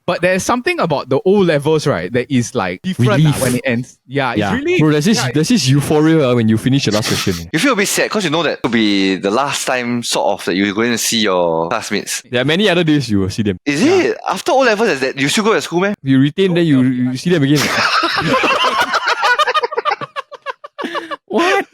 But there's something about the O levels, right, that is like different when it ends. Yeah, it's really... Bro, there's this euphoria when you finish the last question. You feel a bit sad because you know that it will be the last time sort of that you're going to see your classmates. There are many other days you will see them. Is it? After O levels, is that you still go to school, man? You retain, then you see them again. What?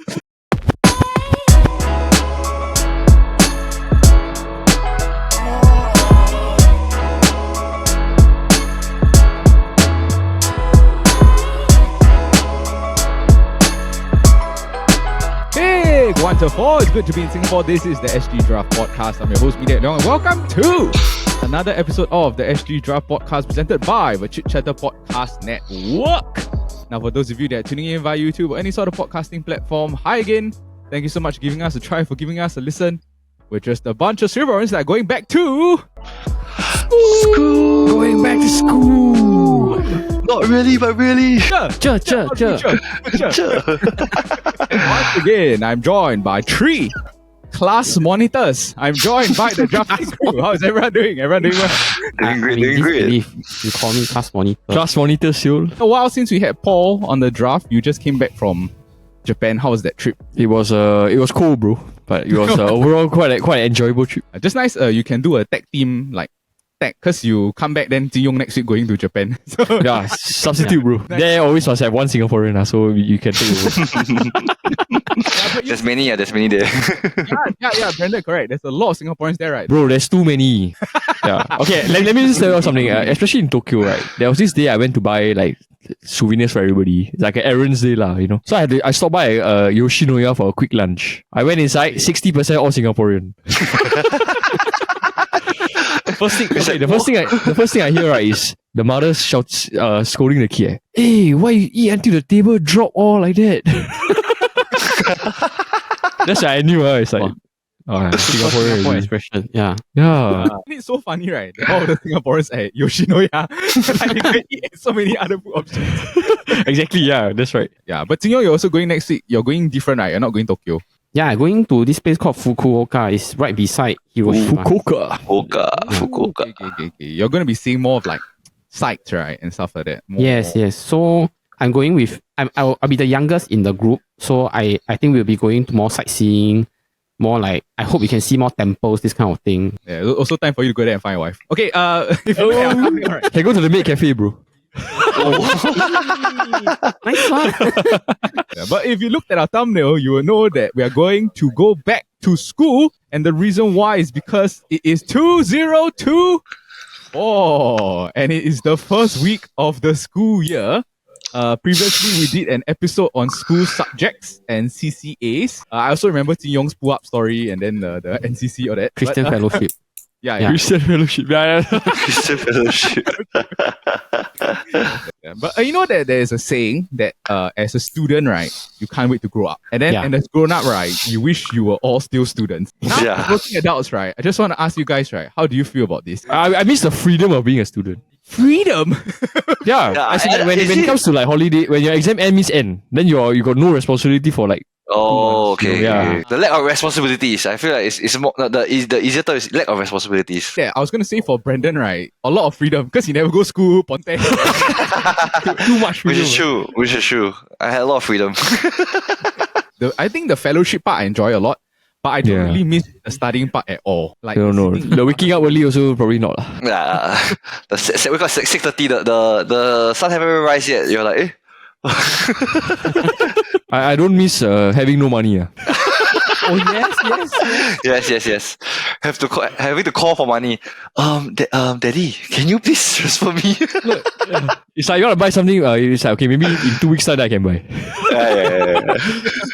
Hey, 1 to 4. It's good to be in Singapore. This is the SG Draft Podcast. I'm your host, Media Leong, and welcome to another episode of the SG Draft Podcast presented by the Chit Podcast Network. Now, for those of you that are tuning in via YouTube or any sort of podcasting platform, hi again. Thank you so much for giving us a try, for giving us a listen. We're just a bunch of Singaporeans that are going back to school. Going back to school. Not really, but really. Once again, I'm joined by 3 class monitors. I'm joined by the drafting crew. How is everyone doing? Everyone doing well? Doing great. You call me class monitor. Class monitor, Seoul. A while since we had Paul on the draft. You just came back from Japan. How was that trip? It was cool, bro. But it was overall quite an enjoyable trip. Just nice. You can do a tag team like tag because you come back then Jin Yong next week going to Japan. So, Yeah, substitute, bro. There always must have one Singaporean, so you can take over. There's many there. yeah, Brandon, correct. There's a lot of Singaporeans there, right? Bro, there's too many. Yeah. Okay, let me just tell you something. Especially in Tokyo, right? There was this day I went to buy like souvenirs for everybody. It's like an errands day, you know. So I stopped by Yoshinoya for a quick lunch. I went inside, 60% all Singaporean. The first thing I hear, right, is the mother shouts, scolding the kid. Hey, why you eat until the table drop all like that? That's what I knew. It's like, Singapore expression. Yeah. It's so funny, right? That all the Singaporeans at Yoshinoya, like, they can eat so many other food options. Exactly, yeah, that's right. Yeah, but Jin Yong, you're also going next week. You're going different, right? You're not going Tokyo. Yeah, going to this place called Fukuoka. It's right beside Hiroshima. Fukuoka. Okay. You're going to be seeing more of like sights, right? And stuff like that. Yes. So I'm going with... I'll be the youngest in the group. So I think we'll be going to more sightseeing. More like... I hope we can see more temples, this kind of thing. Yeah, also time for you to go there and find your wife. Okay, if Can go to the maid cafe, bro. Nice one. Yeah, but if you looked at our thumbnail, you will know that we are going to go back to school, and the reason why is because it is 2024 and it is the first week of the school year. Previously, we did an episode on school subjects and CCAs. I also remember Jin Yong's pull-up story and then the NCC or that. Christian Fellowship. Yeah. Christian Fellowship. Yeah. Christian Fellowship. Yeah, but you know that there is a saying that as a student, right, you can't wait to grow up. And then and as grown up, right, you wish you were all still students. Now, working adults, right, I just want to ask you guys, right, how do you feel about this? I miss the freedom of being a student. Freedom? Yeah. When it comes to like holiday, when your exam means end, then you got no responsibility for like... Oh, okay. Yeah. The lack of responsibilities. I feel like it's more the easier term is lack of responsibilities. Yeah, I was gonna say for Brandon, right, a lot of freedom because he never go school, ponte. Too much freedom. Which is true. I had a lot of freedom. I think the fellowship part I enjoy a lot, but I don't really miss the studying part at all. Like no. The waking up early also probably not. Yeah. We got 6:30. The sun haven't even rise yet. You're like, eh? I don't miss having no money. Oh, Yes. Having to call for money. Daddy, can you please transfer me? It's like you want to buy something. It's like, okay, maybe in 2 weeks time I can buy. Yeah.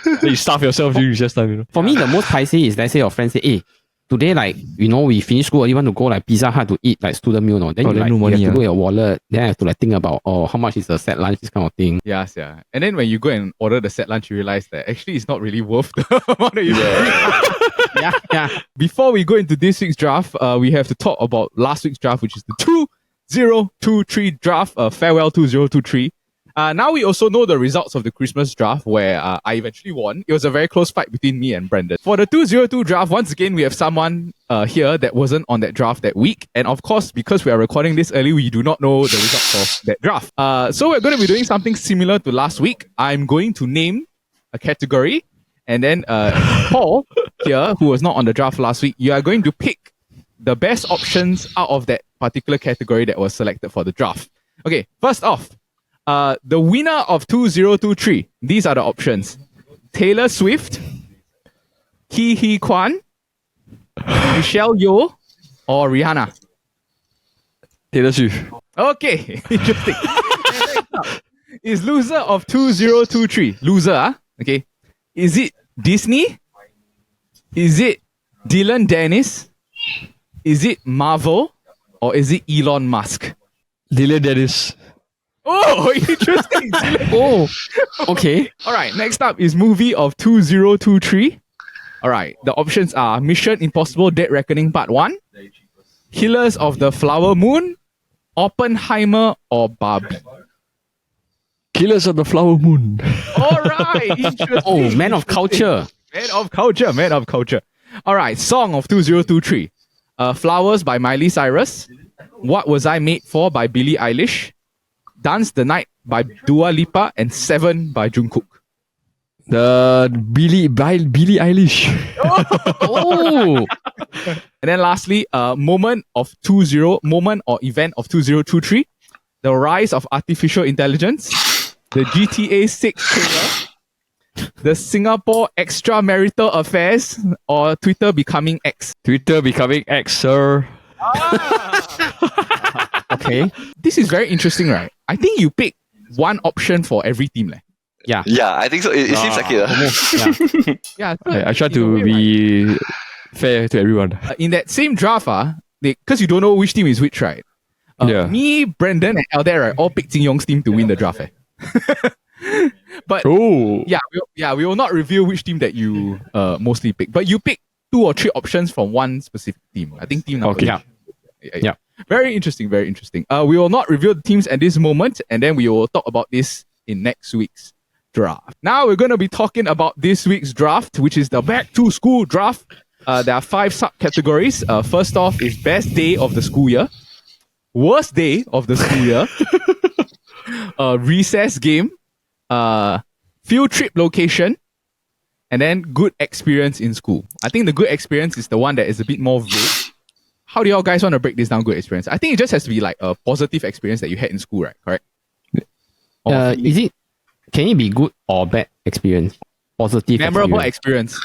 Then you starve yourself during recess time. You know. For me, the most pricey is, let's say your friend say, hey, today, like, you know, we finish school, you want to go like Pizza Hut to eat like student meal, no? Then you have to look at your wallet, then I have to like think about, how much is the set lunch, this kind of thing. Yes. And then when you go and order the set lunch, you realize that actually it's not really worth the amount that you pay. Yeah. Before we go into this week's draft, we have to talk about last week's draft, which is the 2023 draft, farewell 2023. Now we also know the results of the Christmas draft where I eventually won. It was a very close fight between me and Brendan. For the 202 draft, once again, we have someone here that wasn't on that draft that week. And of course, because we are recording this early, we do not know the results of that draft. So we're going to be doing something similar to last week. I'm going to name a category. And then Paul here, who was not on the draft last week, you are going to pick the best options out of that particular category that was selected for the draft. Okay, first off, the winner of 2023, these are the options. Taylor Swift, Ki Hee Kwan, Michelle Yeoh, or Rihanna. Taylor Swift. Okay, interesting. Is loser of 2023. Loser, okay. Is it Disney? Is it Dylan Dennis? Is it Marvel? Or is it Elon Musk? Dylan Dennis. Oh, interesting. Oh, okay. All right, next up is movie of 2023. All right, the options are Mission Impossible Dead Reckoning Part 1, Killers of the Flower Moon, Oppenheimer, or Barbie. Killers of the Flower Moon. All right, interesting. Oh, man of culture. Man of culture, man of culture. All right, song of 2023. Flowers by Miley Cyrus. What Was I Made For by Billie Eilish. Dance the Night by Dua Lipa. And 7 by Jungkook. The Billie Eilish. Oh, And then lastly, moment or event of 2023. The rise of artificial intelligence. The GTA 6 trailer. The Singapore extramarital affairs, or Twitter becoming X. Twitter becoming X, sir. okay. This is very interesting, right? I think you pick one option for every team. Yeah. Yeah, I think so. It seems like it. Almost, yeah. Yeah, I try to be fair to everyone. in that same draft, because you don't know which team is which, right? Yeah. Me, Brendan, and Elder, right, all picked Jin Yong's team to win the draft. But Oh. we will not reveal which team that you mostly pick. But you pick 2 or 3 options from one specific team. I think team number Okay. Yeah. Very interesting, very interesting. We will not reveal the teams at this moment, and then we will talk about this in next week's draft. Now we're going to be talking about this week's draft, which is the Back to School draft. There are 5 subcategories. First off is best day of the school year, worst day of the school year, recess game, field trip location, and then good experience in school. I think the good experience is the one that is a bit more vague. How do y'all guys want to break this down, good experience? I think it just has to be like a positive experience that you had in school, right? Correct? Can it be good or bad experience? Positive Memorable experience.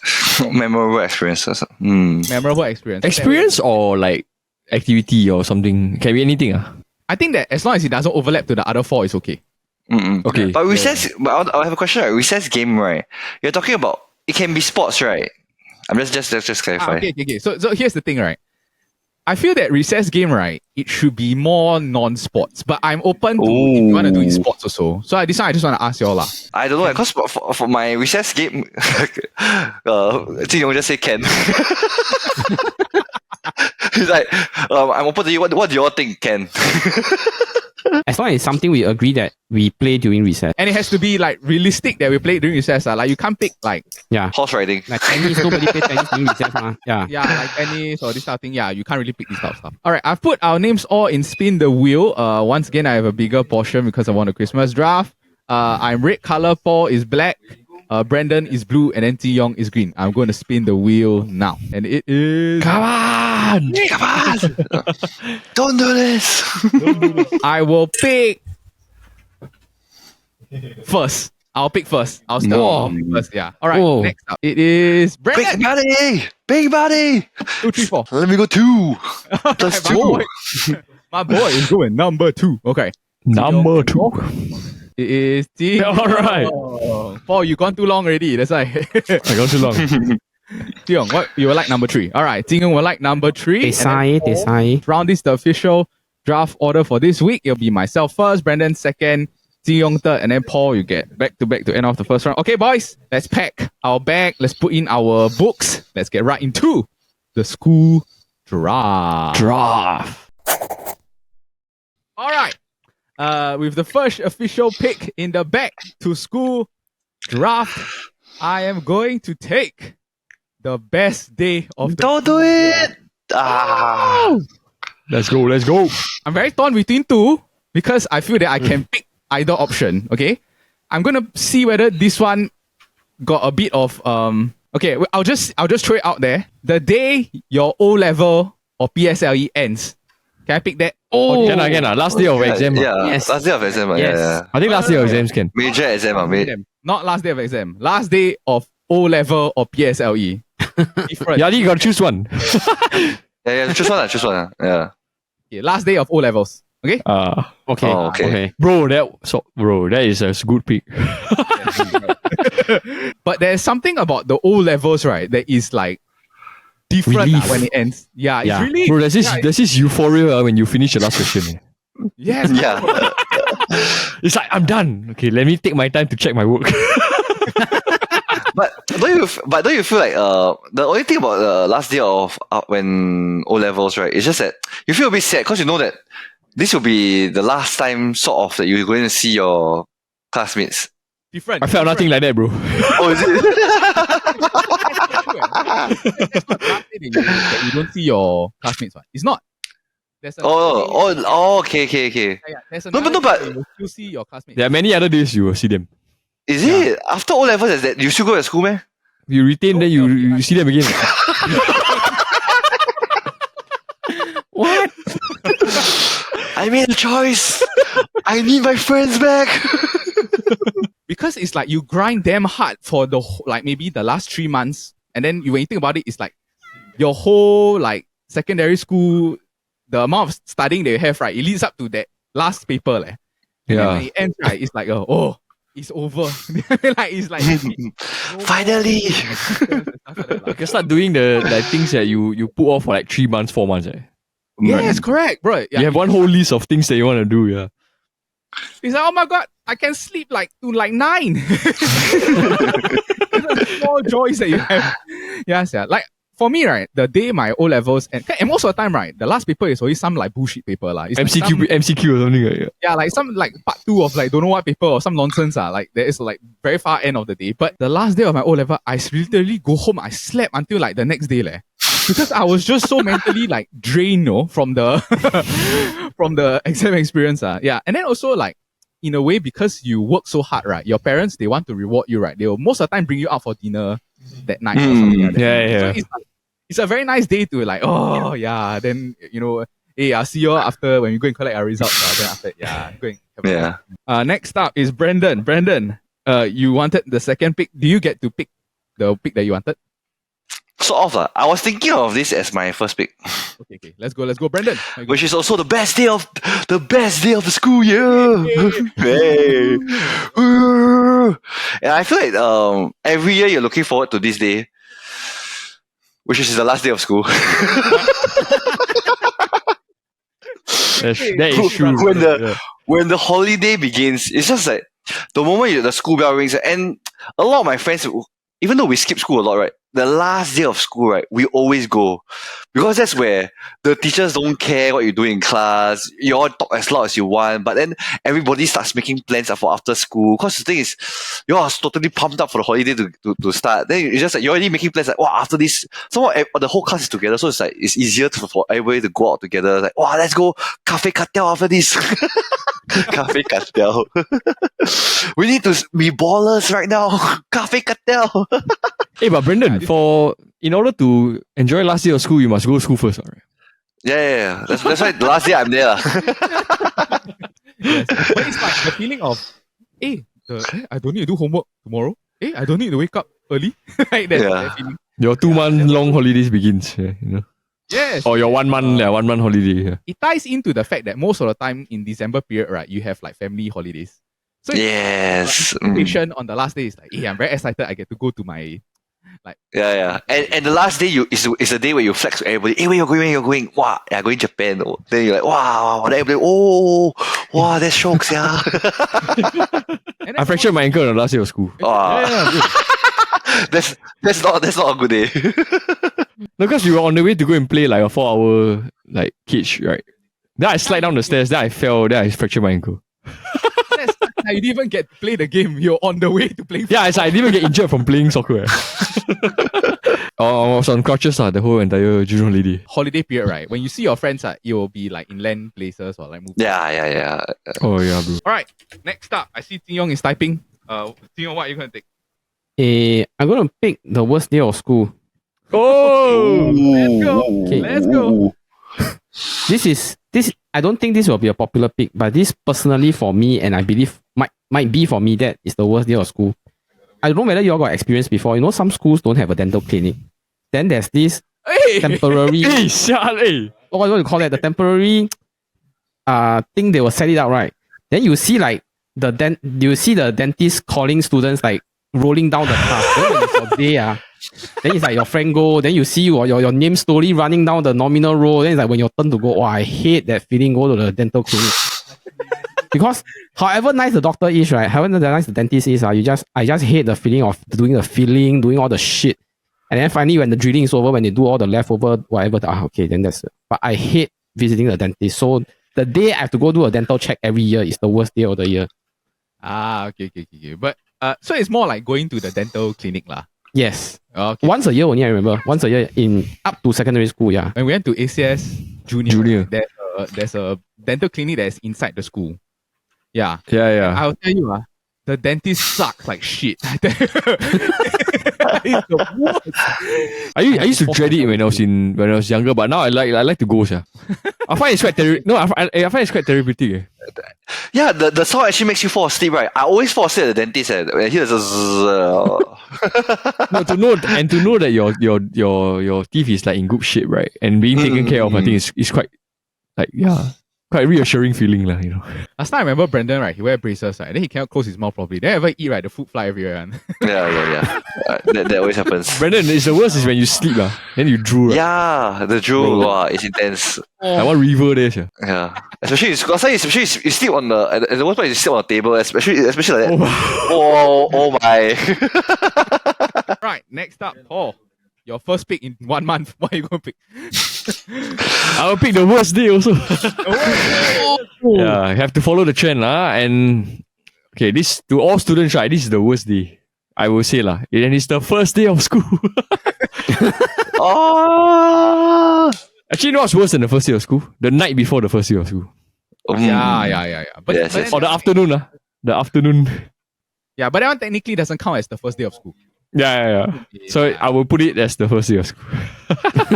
experience. Memorable experiences. Memorable experience. Experience or like activity or something? Can be anything. I think that as long as it doesn't overlap to the other 4, it's okay. Okay. But recess, but I have a question, right? Recess game, right? You're talking about, it can be sports, right? I'm just clarify. Okay. So here's the thing, right? I feel that recess game, right, it should be more non-sports, but I'm open to if you want to do it sports also. So this one I just want to ask y'all. I don't know, because for my recess game, Jin Yong just say can. He's like, I'm open to you. What do you all think, Ken? As long as it's something we agree that we play during recess. And it has to be like realistic that we play during recess. Like you can't pick like Horse riding. Like tennis, nobody plays tennis during recess. like tennis or this type of thing. Yeah, you can't really pick this type of stuff. Alright, I've put our names all in spin the wheel. Once again, I have a bigger portion because I won the Christmas draft. I'm red color, Paul is black, Brendan is blue, and then Ji Yong is green. I'm going to spin the wheel now. And it is... Come on! Don't do this! I will pick first. I'll pick first. I'll start first. Yeah. Alright, next up. It is Brendan. Big body! 2, 3, 4. Let me go 2. That's 2. My boy is going number 2. Okay. Number 2. It is Ji. Alright. Paul, you gone too long already. That's why. I gone too long. Ji Yong, what you will like number 3? Alright, Ji Yong will like number 3. Desai. Round is the official draft order for this week. It'll be myself first, Brendan second, Ji Yong third, and then Paul, you get back to end off the first round. Okay, boys, let's pack our bag. Let's put in our books. Let's get right into the school draft. Draft. Alright. with the first official pick in the back to school draft, I am going to take the best day of the Don't do it. Let's go. I'm very torn between two because I feel that I can pick either option. Okay, I'm gonna see whether this one got a bit of Okay, I'll just throw it out there. The day your O level or PSLE ends, can I pick that? Can I? Last day of exam. Yeah, Yes. last day of exam. Yes. Yeah. I think last day of exams can. Major exam. Not last day of exam. Last day of O level or PSLE. Different. Yeah, I think you gotta choose one. Yeah. Choose one. Yeah. Okay, last day of O levels. Okay. Okay. Oh, okay. Bro, that is a good pick. But there's something about the O levels, right, that is like different Relief. when it ends. Yeah, Yeah. it's really. Bro, there's this euphoria when you finish the last question. Yes. Yeah. It's like, I'm done. Okay, let me take my time to check my work. But don't you feel like the only thing about the last day of when O levels, right, is just that you feel a bit sad because you know that this will be the last time sort of that you're going to see your classmates. Different. I felt nothing like that, bro. Oh, is it? That's not last day that you don't see your classmates. Right? It's not. There's a Okay. There's No, another but- day that you still see your classmates. There are many other days you will see them. Is it after O levels? Is that you still go to school, man? You retain, then you see them again. What? I made a choice. I need my friends back. Because it's like you grind damn hard for the like maybe the last 3 months, and then when you think about it, it's like your whole like secondary school, the amount of studying that you have, right? It leads up to that last paper, leh. And then when it ends, right? It's like it's over. Like it's like Finally. You can start doing the things that you put off for like 3 months, 4 months. Yes, correct, bro. Yeah, You have one whole list of things that you want to do, yeah. it's like, oh my god, I can sleep like to like 9. Small joys that you have. Yes, yeah. Like for me, right, the day my O levels and most of the time, right, the last paper is always some like bullshit paper, lah. It's like MCQ or something like that. yeah, like some like part 2 of like don't know what paper or some nonsense. Like there is like very far end of the day. But the last day of my O level, I literally go home. I slept until like the next day, leh. Because I was just so mentally like drained, from the from the exam experience. Yeah. And then also like in a way, because you work so hard, right? Your parents, they want to reward you, right? They will most of the time bring you out for dinner that night or something like that. Yeah. So it's a very nice day to like, then hey, I'll see you all after when we go and collect our results. Then after, go and have a Yeah. next up is Brandon. Brandon, you wanted the second pick. Do you get to pick the pick that you wanted? Sort of. I was thinking of this as my first pick, Okay. Let's go, Brandon. which is also the best day of the school year. Hey. Woo. And I feel like every year you're looking forward to this day, which is the last day of school. That is true. When the holiday begins, it's just like the moment the school bell rings, and a lot of my friends, even though we skip school a lot, right? The last day of school, right? We always go because that's where the teachers don't care what you do in class. You all talk as loud as you want, but then everybody starts making plans for after school. Because the thing is, you all are totally pumped up for the holiday to start. Then it's just like you're already making plans like, wow, after this, the whole class is together, so it's like it's easier for everybody to go out together. Like, wow, let's go cafe cartel after this. Cafe cartel. We need to be ballers right now. Cafe cartel. Hey, but Brendan, in order to enjoy last day of school, you must go to school first, alright? Yeah. That's why the last day I'm there. Yes. But it's like the feeling of, I don't need to do homework tomorrow. I don't need to wake up early. Like that feeling. Your 2 month long holidays begins, Yes. Or your 1 month, 1 month holiday. Yeah. It ties into the fact that most of the time in December period, right, you have like family holidays. So Yes. Patient on the last day is like, I'm very excited. I get to go to my Yeah. And the last day is the day where you flex to everybody. Hey, where you going? Wow, going Japan. Oh. Then you're like, wow. Then everybody, wow, that's shocks, yeah. I fractured my ankle on the last day of school. That's not a good day. No, because we were on the way to go and play like a 4-hour like cage, right? Then I slide down the stairs, then I fell, then I fractured my ankle. You didn't even get to play the game. You're on the way to playing. Yeah, it's like I didn't even get injured from playing soccer. I was on crutches the whole entire junior lady. Holiday period, right? When you see your friends, you'll be like in land places or like moving. Yeah. Oh yeah, bro. All right, next up, I see Ting Yong is typing. Ting Yong, what are you going to take? I'm gonna pick the worst day of school. Oh, Let's go. Okay. Let's go. This. I don't think this will be a popular pick, but this personally for me, and I believe might be for me, that is the worst day of school. I don't know whether you all got experience before. You know, some schools don't have a dental clinic. Then there's this temporary. Hey, shut What do you call that? The temporary thing they will set it out, right? Then you see like the dentist calling students like rolling down the path. Then when it's your day, then it's like your friend go, then you see your name slowly running down the nominal row. Then it's like when your turn to go, I hate that feeling, go to the dental clinic. Because however nice the doctor is, right? However nice the dentist is, I just hate the feeling of doing the filling, doing all the shit. And then finally when the drilling is over, when they do all the leftover, whatever, okay, then that's it. But I hate visiting the dentist. So the day I have to go do a dental check every year is the worst day of the year. Okay. But so it's more like going to the dental clinic lah. Yes. Okay. Once a year only, I remember. Once a year in up to secondary school, yeah. When we went to ACS Junior. There's a dental clinic that is inside the school. Yeah. I'll tell you, the dentist sucks like shit. It's the worst. I used to dread it when I was younger, but now I like to go, sir. I find it's quite I find it's quite therapeutic. Yeah, the sound actually makes you fall asleep, right? I always fall asleep at the dentist. When I hear the No, to know that your teeth is like in good shape, right? And being taken care of, I think is quite like quite reassuring feeling lah, you know. Last time I remember Brandon, right? He wear braces, right? Then he cannot close his mouth properly. Then ever eat, right? The food fly everywhere. Yeah. That always happens. Brandon, it's the worst is when you sleep then you drool. Right? Yeah, the drool, wow, it's intense. Like one river there, sir. Yeah, especially you sleep on at the worst part you sleep on the table, especially like that. Oh my. Right, next up, Paul. Your first pick in 1 month. What are you going to pick? I'll pick the worst day also. Yeah, I have to follow the trend and okay, this to all students, right? This is the worst day, I will say lah. And it's the first day of school. Oh. Actually, you know what's worse than the first day of school? The night before the first day of school. Yeah. But Yes. Or the afternoon, The afternoon. Yeah, but that one technically doesn't count as the first day of school. Yeah. So I will put it as the first day of school.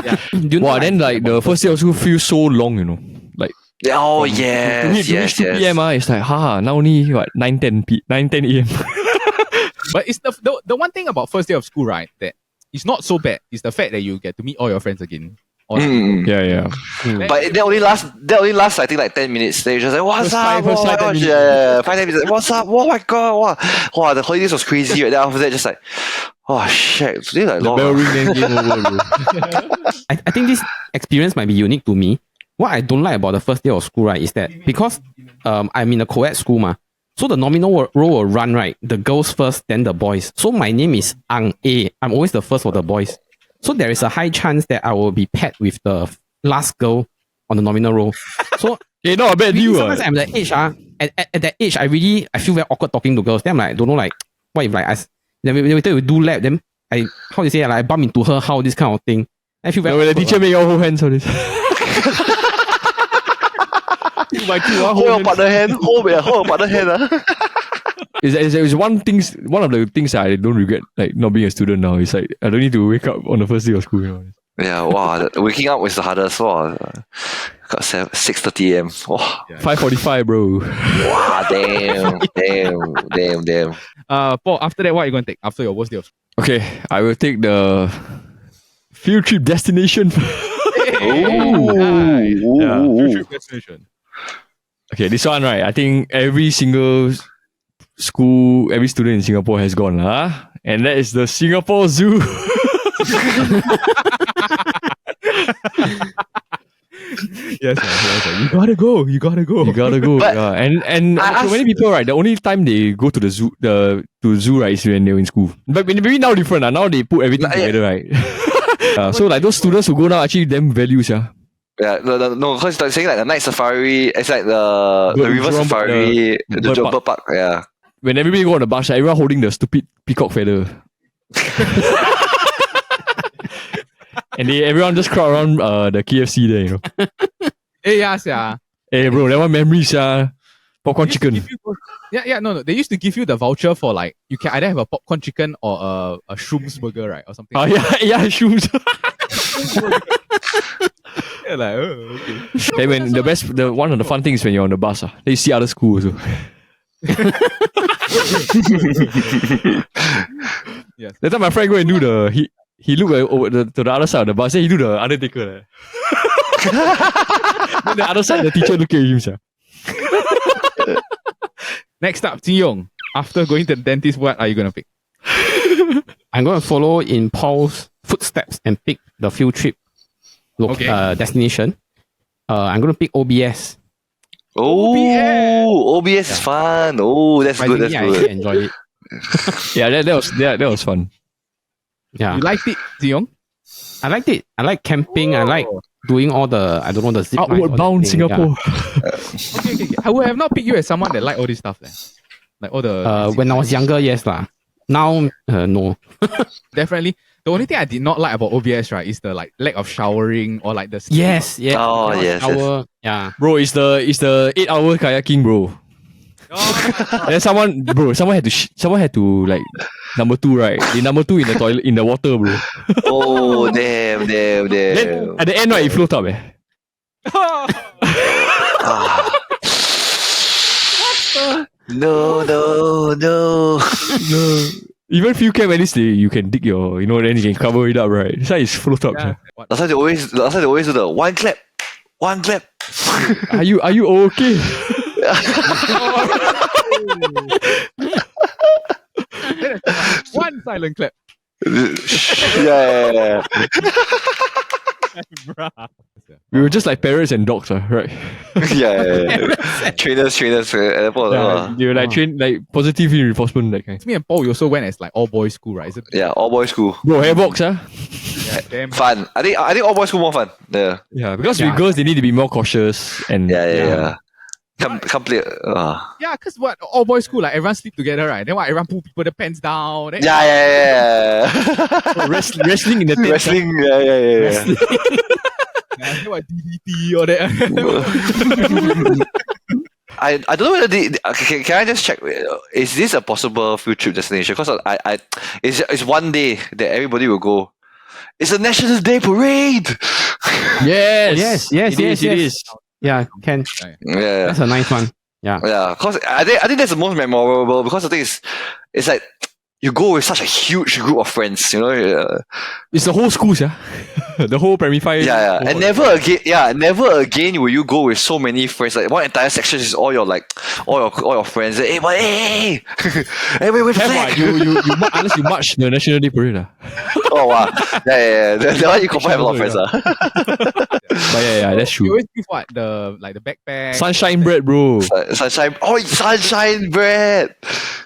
Yeah. Then like the first day of school feels so long, you know. Like Oh yes. to reach 2 p.m. It's like now only what 9:10 a.m. But it's the one thing about first day of school, right? That it's not so bad. It's the fact that you get to meet all your friends again. Yeah. But that only lasts I think like 10 minutes. They just like, what's up? First Oh my 5 gosh, minutes. yeah. 5 minutes. What's up? Oh my god, wow, the holidays was crazy. Right? Then after that, just like, oh shit, today like The long. bell ring then game over, bro. I think this experience might be unique to me. What I don't like about the first day of school, right, is that because I'm in a co-ed school, so the nominal row will run, right? The girls first, then the boys. So my name is Ang A. I'm always the first for the boys. So there is a high chance that I will be paired with the last girl on the nominal row. So Not a bad deal. sometimes I'm the age, at that age, I feel very awkward talking to girls. Then I'm like, don't know, like, what if like then we do lab, then I bump into her, how this kind of thing. I feel very when the awkward, teacher make you all hold hands on this. Hold your partner hand. Hold your partner hand. It's one of the things that I don't regret, like not being a student now. It's like I don't need to wake up on the first day of school. You know? Yeah, wow. Waking up was the hardest. Wow. Got 6:30 a.m. Wow. 5:45, bro. Wow, damn. Paul, after that, what are you going to take after your worst day of school? Okay, I will take the field trip destination. Nice. Yeah. Field trip destination. Okay, this one, right? I think every single school, every student in Singapore has gone, and that is the Singapore Zoo. Yes, sir. You gotta go. But, yeah. And so many people, right? The only time they go to the zoo, right, is when they're in school. But maybe now different. Now they put everything together, right? So like those students who go now actually them values, Yeah, no, because they're saying like the night safari, it's like the river Jurong, safari, the the bird bird park, yeah. When everybody go on the bus, everyone holding the stupid peacock feather. And everyone just crowd around the KFC there, you know. Yes, yeah. Hey bro, that one memories, popcorn They used to chicken. give you- no. They used to give you the voucher for like you can either have a popcorn chicken or a shrooms burger, right, or something. Oh yeah, shoes. Yeah, like, okay. Hey, when one of the fun things is when you're on the bus, then you see other schools also. Yes. That time my friend go and do he looked over to the other side of the bus, then he do the Undertaker. Then the other side, the teacher look at him. Next up, Ji Yong. After going to the dentist, what are you gonna pick? I'm going to follow in Paul's footsteps and pick the field trip Okay. destination. I'm going to pick OBS. Oh, OBS is fun. Oh, that's good. That's Surprisingly, I good. actually enjoyed it. Yeah, that was fun. Yeah, You liked it, Ji Yong? I liked it. I like camping. I like doing all the, I don't know, the zip lines, all Outward that bound thing. Singapore. Okay. I would have not picked you as someone that like all this stuff then. Like all the Yeah. When I was younger, yes lah. Now, no. definitely. The only thing I did not like about OBS, right, is the like lack of showering or like the Yes, yes. Oh, Cannot yes, shower. Yeah. Bro, it's the 8-hour kayaking, bro. Oh, Then someone had to like number 2, right? The number 2 in the toilet in the water, bro. Oh, damn. Then at the end, right, it float up. Ah. No. No. Even field camp, at least you can dig your, then you can cover it up, right? This one is float up. yeah. Sia. What? Last time they always do the one clap. Are you okay? One silent clap. Yeah. Bruh. We were just like parrots and dogs, right? Yeah. Trainers. Airport. Yeah, they were like train like positive reinforcement, that kind. Me and Paul, we also went as like all boys school, right? Is it? Yeah, all boys school. Bro, hairbox, Yeah, damn. Fun. I think all boys school more fun. Yeah. Yeah, because Yeah. with girls they need to be more cautious and Yeah. Can't play. Yeah, cause what all boys school, like everyone sleep together, right? Then what everyone pull people the pants down. Then, Yeah. wrestling in the tent. Wrestling. Yeah. Yeah, then what DDT or that. I don't know whether can I just check? Is this a possible field trip destination? Because it's one day that everybody will go. It's a National Day parade. Yes. Yes. It is. Yeah, can. Yeah. That's a nice one. Yeah. Yeah, because I think that's the most memorable, because the thing is, it's like you go with such a huge group of friends, It's the whole school, yeah. The whole primary 5. Yeah, and never again will you go with so many friends. Like one entire section is all your friends. Hey, but hey, wait, Have flag. what? You unless you march the National Day Parade. Oh wow, yeah. That one you confirm have a lot of friends. But yeah, that's You true. always give what the backpack. Sunshine bread, bro. Sunshine bread.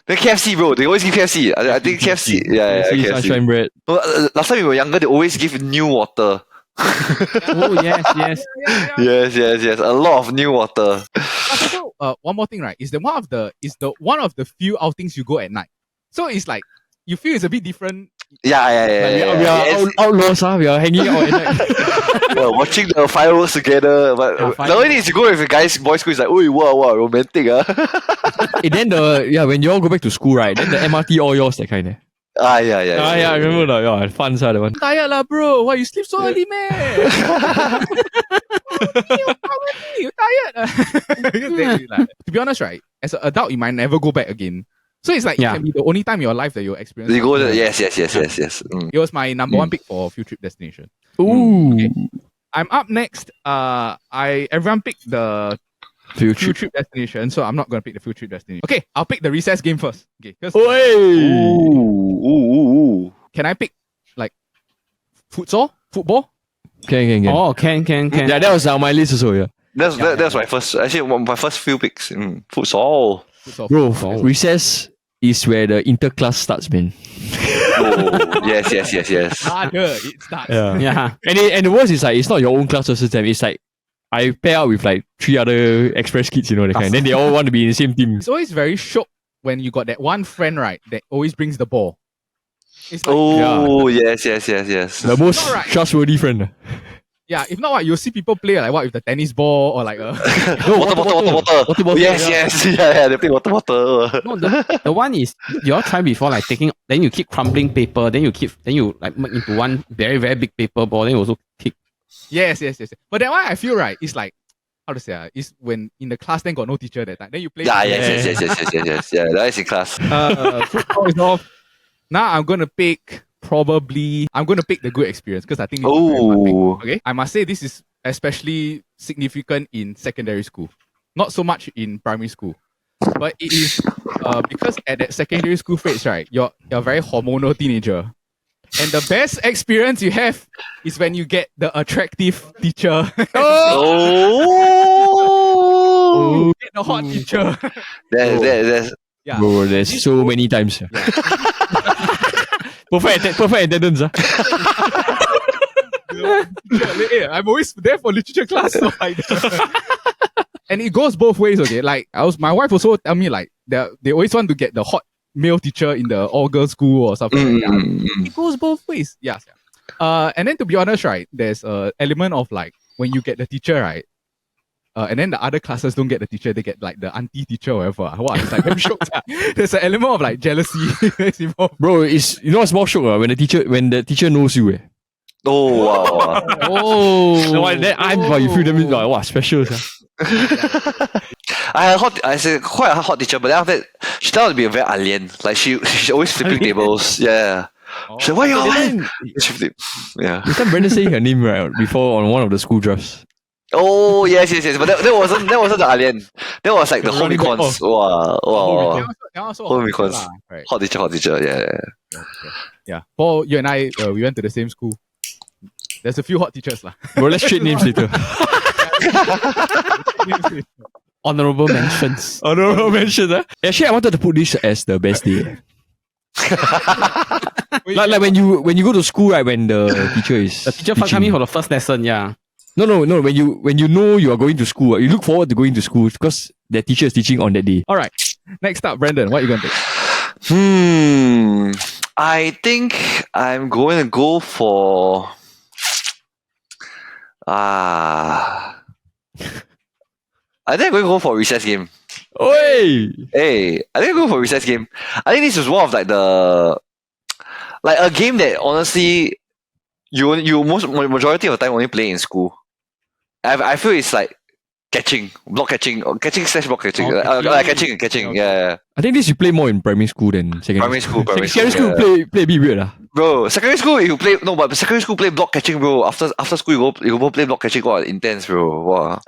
The KFC, bro. They always give KFC. I think KFC. Yeah, KFC. Sunshine bread. No, last time we were younger, they always give new water. Oh, yes. Yes. A lot of new water. Also, one more thing, right? Is the one of the few outings you go at night. So it's like you feel it's a bit different. Yeah. We are outlaws, we are hanging out at night. Yeah, watching the fireworks together. But the only thing is you go with a boys' school is like, oh, wow, romantic. And then when you all go back to school, right? Then the MRT all yours, that kind. Yeah. I remember that. Yeah, fun, that one. Tired lah, bro. Why you sleep so early, man? You tired? To be honest, right? As an adult, you might never go back again. So it's like it can be the only time in your life that you'll experience. You go there, yes. Mm. It was my number one pick for field trip destination. Ooh. Okay. I'm up next. Everyone picked the field trip destination, so I'm not gonna pick the field trip destination. Okay, I'll pick the recess game first. Okay, Ooh. can I pick like football? Can. Oh, can. Yeah, that was on my list also, yeah. That's my first. Actually, my first few picks. Futsal. Bro, recess is where the interclass starts, man. Oh, yes. Harder, it starts. Yeah. And the worst is like it's not your own class versus them. It's like I pair up with like 3 other express kids, you know, that kind. Then they all want to be in the same team. It's always very shock when you got that one friend, right, that always brings the ball. It's like, Oh, yes. The most Alright. trustworthy friend. yeah, if not what, you'll see people play like what with the tennis ball or like a Water. bottle, Yes. Yeah, they play water. No, the one is you all try before like taking, then you keep crumbling paper, then you like make into one very very big paper ball, then you also kick. yes. But that one I feel right, it's like how to say is when in the class then got no teacher that time. Then you play. Yeah, yes. Yeah, that is in class. Football is off. Now I'm gonna pick the good experience because I think it's very fun pick. Oh, Okay. I must say this is especially significant in secondary school. Not so much in primary school. But it is because at that secondary school phase, right, you're a very hormonal teenager. And the best experience you have is when you get the attractive teacher. oh. Get the hot teacher. That's Yeah. Bro, there's so many times. Perfect attendance. Yeah, I'm always there for literature class. So like, and it goes both ways, okay? Like my wife also tell me like they always want to get the hot male teacher in the all girls school or something like that. It goes both ways. Yes. And then to be honest, right, there's a element of like when you get the teacher, right? And then the other classes don't get the teacher, they get like the auntie teacher or whatever. Wow, it's like very shocked. There's an element of like jealousy that's involved. Bro, it's you know what's more shock when the teacher knows you. Oh, wow. So then you feel them like wow, special. I said quite a hot teacher, but then after that, she turned out to be a very alien. Like she always flipping tables. Yeah. She's like, why you all Yeah. You can Brandon say her name right before on one of the school drafts. Oh, yes. But that wasn't the alien. That was like the home Running back. econs. Wow. That also Home econs. right. Hot teacher. Yeah. Yeah. Paul, you and I, we went to the same school. There's a few hot teachers lah. Bro, let's trade names later. Honorable mentions. Honorable mention, Actually, I wanted to put this as the best day. like when you go to school, right? When the teacher is The teacher first coming for the first lesson, yeah. No. When you know you are going to school, you look forward to going to school because the teacher is teaching on that day. All right. Next up, Brandon, what are you going to take? I think I'm going to go for I think I'm going to go for a recess game. Oi! Hey, I think I'm going for a recess game. I think this is one of like a game that honestly you majority of the time only play in school. I feel it's like block catching / block catching. Catching. Yeah. I think this you play more in primary school than secondary school. Primary Secondary school. school play a bit weird. Bro, secondary school but secondary school play block catching, bro. After school you go play block catching. Wow, intense, bro. Wow.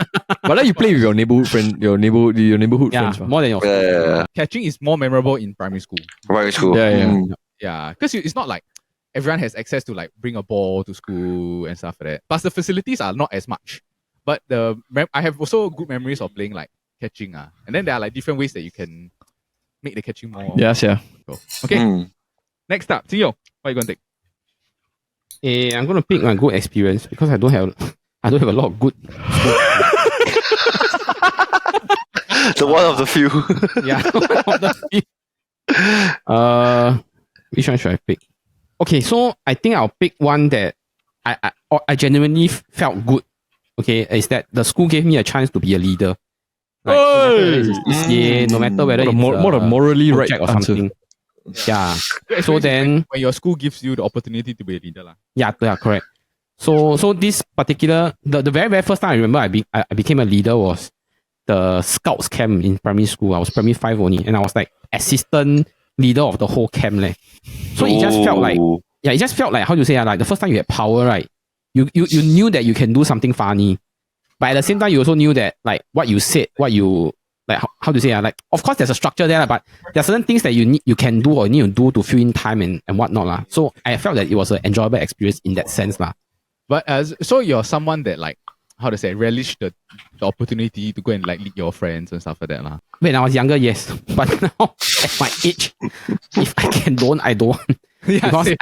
But then you play with your neighborhood friend, your neighborhood Yeah, friends. more than your Yeah. Catching is more memorable in primary school. Primary school. Yeah. Yeah, because it's not like everyone has access to like bring a ball to school and stuff like that. Plus the facilities are not as much. But I have also good memories of playing like catching. And then there are like different ways that you can make the catching more. Yes, yeah. Okay. Next up, Tio, what are you going to take? I'm gonna pick my good experience because I don't have a lot of good. The one of the few. Yeah. Which one should I pick? Okay, so I think I'll pick one that I genuinely felt good. Okay, is that the school gave me a chance to be a leader. Like, no matter whether it's more a morally right project or answer. something. Yeah. Good So experience is then, when your school gives you the opportunity to be a leader. yeah, correct. So this particular the very very first time I remember I became a leader was the scouts camp in primary school. I was primary 5 only, and I was like assistant leader of the whole camp. So it just felt like how to say like the first time you had power, right? You knew that you can do something funny, but at the same time you also knew that like what you said, what you like how to say like of course there's a structure there, but there are certain things that you can do or need to do to fill in time and whatnot. So I felt that it was an enjoyable experience in that sense. But so you're someone that like how to say, relish the opportunity to go and like lead your friends and stuff like that lah. When I was younger, yes, but now at my age, if I can don't, I don't. Because same.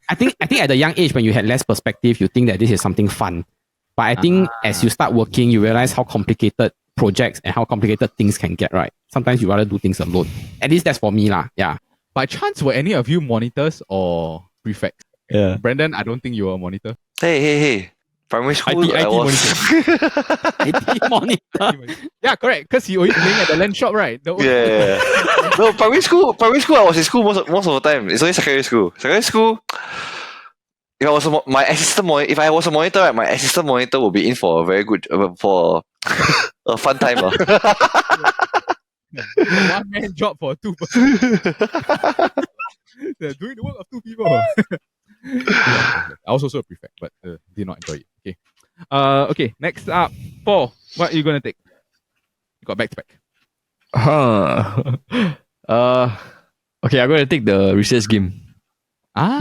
I think at the young age when you had less perspective, you think that this is something fun. But I think as you start working, you realize how complicated projects and how complicated things can get, right? Sometimes you rather do things alone. At least that's for me lah. Yeah. By chance, were any of you monitors or prefects? Yeah. Brandon, I don't think you were a monitor. Hey. Primary school, IT I was. IT monitor. Yeah, correct. Because he always playing at the land shop, right? Yeah. No, primary school, I was in school most of the time. It's only secondary school. Secondary school, if I was if I was a monitor, right, my assistant monitor would be in for a very good, for a fun time. One man job for two person. They're doing the work of two people. Yeah, I was also a prefect, but did not enjoy it. Okay. Okay, next up, Paul, what are you gonna take? You got back to back. Okay, I'm gonna take the recess game. Ah,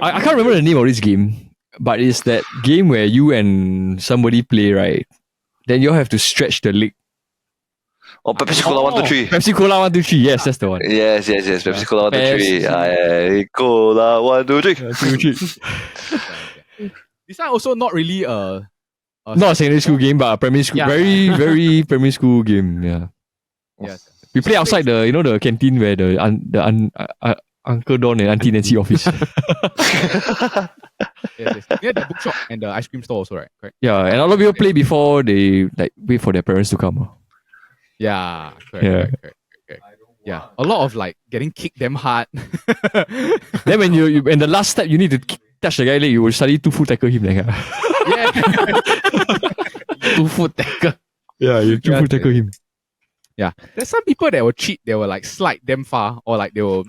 I can't remember the name of this game, but it's that game where you and somebody play, right? Then you all have to stretch the leg. Oh, Pepsi Cola 1, 2, 3. Pepsi Cola 1, 2, 3. Yes, that's the one. Yes. Pepsi Cola 1, 2, 3. Pepsi. Cola 1, 2, 3. 2, 3. this one also not really Not a secondary school game, but a primary school. Yeah. Very, very primary school game. Yeah. yes. We play outside the canteen where the Uncle Don and Auntie Nancy office. Yes. Near the bookshop and the ice cream store also, right? Correct. Yeah, and a lot of people play before they like wait for their parents to come. Yeah, correct. Yeah. Correct. Yeah, a lot of like getting kicked them hard. Then when you when the last step you need to touch the guy leg, you will suddenly 2-foot tackle him. Like, Yeah. 2-foot tackle. yeah, you 2-foot tackle him. Yeah. There's some people that will cheat, they will like slide them far, or like they will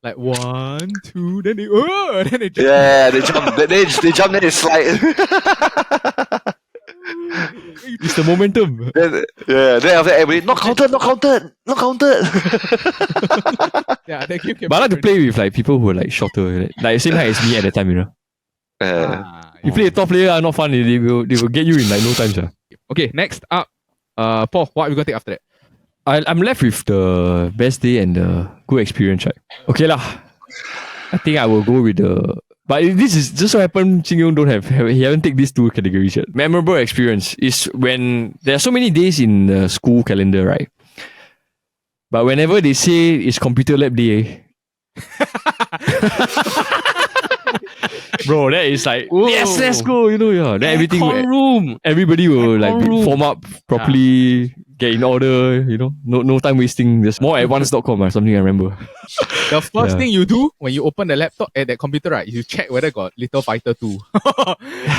like 1, 2, then they just Yeah, they jump, they jump, then they slide. It's the momentum. then after that, everybody, not counted. yeah, they give But I like to play with like people who are like shorter, like same height as me at the time, you know. You play a top player, not fun. They will get you in like no time, sir. Okay, next up, Paul, what are we gonna take after that? I'm left with the best day and the good experience, right? Okay lah. I think I will go with the. But this is just so happen Jing Yong he haven't take these two categories yet. Memorable experience is when there are so many days in the school calendar, right? But whenever they say it's computer lab day, bro, that is like yes, let's go. You know, yeah. Then everybody will like form up properly, get in order. You know, no time wasting. There's more advanced.com or something. I remember. The first thing you do when you open the laptop at that computer, right, is you check whether got Little Fighter 2.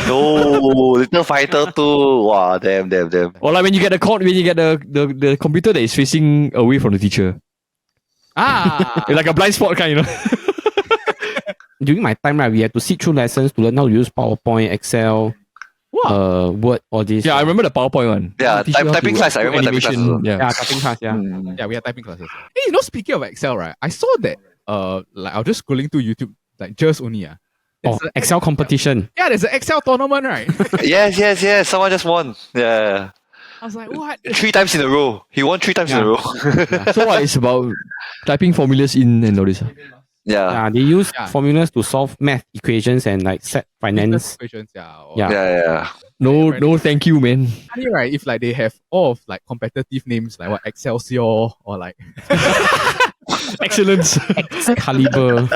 No, Little Fighter 2. Wow, damn. Or like when you get the computer that is facing away from the teacher. It's like a blind spot kind, you know. During my time, right, we had to sit through lessons to learn how to use PowerPoint, Excel, Word, all this. Yeah, I remember the PowerPoint one. Yeah, typing class. I remember typing class also. Yeah, typing class, yeah. Yeah, we had typing classes. Hey, you know, speaking of Excel, right, I saw that like I was just scrolling through YouTube, like just only Excel competition. Yeah, there's an Excel tournament, right? Yes. Someone just won. Yeah. I was like, what? 3 times in a row. He won 3 times in a row. So what is about typing formulas in and all this? Yeah. They use formulas to solve math equations and like set finance. Equations, Yeah. No, thank you, man. Funny, right? If like they have all of like competitive names like what Excelsior or like Excellence. Excalibur.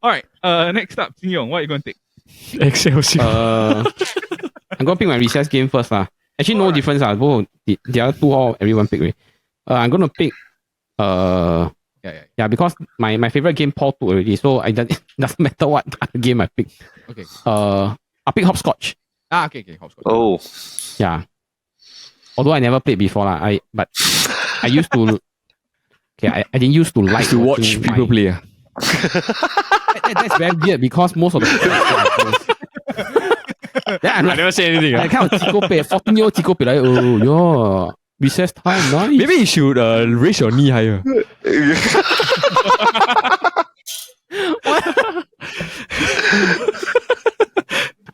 All right. Next up, Jing Yong, what are you going to take? Excelsior. I'm gonna pick my recess game first. Actually, no difference. Both the other two all everyone pick. Right? I'm gonna pick. Because my favorite game Paul took already, so it doesn't matter what other game I pick. Okay. I'll pick hopscotch. Okay, hopscotch. Oh. Yeah. Although I never played before, but I used to. Okay, I didn't used to like to watch people play. That's very weird because most of the I never say anything. I kind of 14-year-old Tico like, oh, yeah, recess time, nice. Maybe you should raise your knee higher.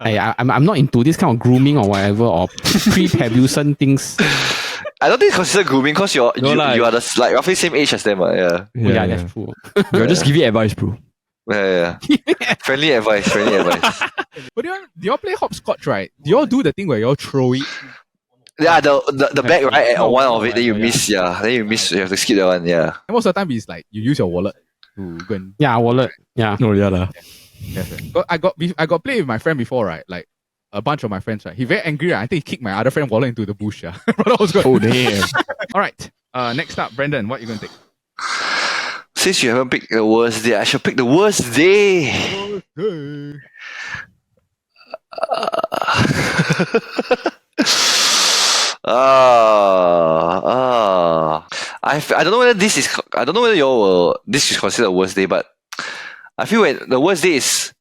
I'm not into this kind of grooming or whatever or prepubescent things. I don't think it's considered grooming because you No lah. are the like roughly same age as them. Yeah. Yeah, that's true. You're just giving advice, bro. Yeah. Friendly advice. But do y'all play hopscotch, right? Do y'all do the thing where y'all throw it? Yeah, the bag, right? Oh, And one of it, then you yeah. miss. Yeah, then you miss. You have to skip that one. Yeah. And most of the time, it's like you use your wallet to go and. Yeah, wallet. Yeah. No, yeah lah. Yes, sir. I got play with my friend before, right? Like a bunch of my friends, right? He very angry, right? I think he kicked my other friend wallet into the bush. Yeah. But that was good. Oh damn. All right. Next up, Brandon, what you gonna take? Since you haven't picked the worst day, I should pick the worst day. I don't know whether this is. I don't know whether this is considered a worst day, but I feel when the worst day is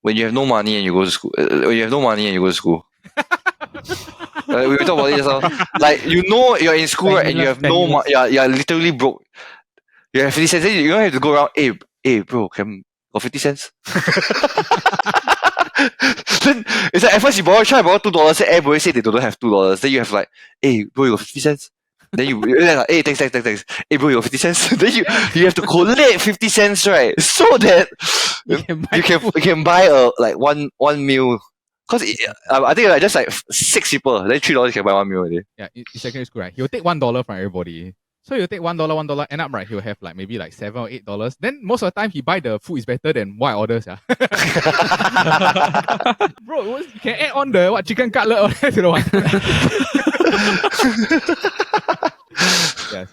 when you have no money and you go to school. When you have no money and you go to school. We talked about it just now. Like you're in school, right, and you have no money. You're literally broke. You have 50 cents. Then you don't have to go around. Hey, bro, got 50 cents? Then it's like at first try to borrow $2. Then everybody say they don't have $2. Then you have like, hey, bro, you got 50 cents? Then you're like, hey, thanks. Hey, bro, you got 50 cents? Then you have to collect 50 cents, right? So that you can buy like one meal. Cause I think like just like 6 people, then $3 can buy one meal already. Yeah, in secondary school, right? He'll take $1 from everybody. So he'll take $1, end up, right? He'll have like maybe like $7 or $8. Then most of the time he buy the food is better than what I orders, yeah. Bro, you can add on the chicken cutlet or to the one. Yeah.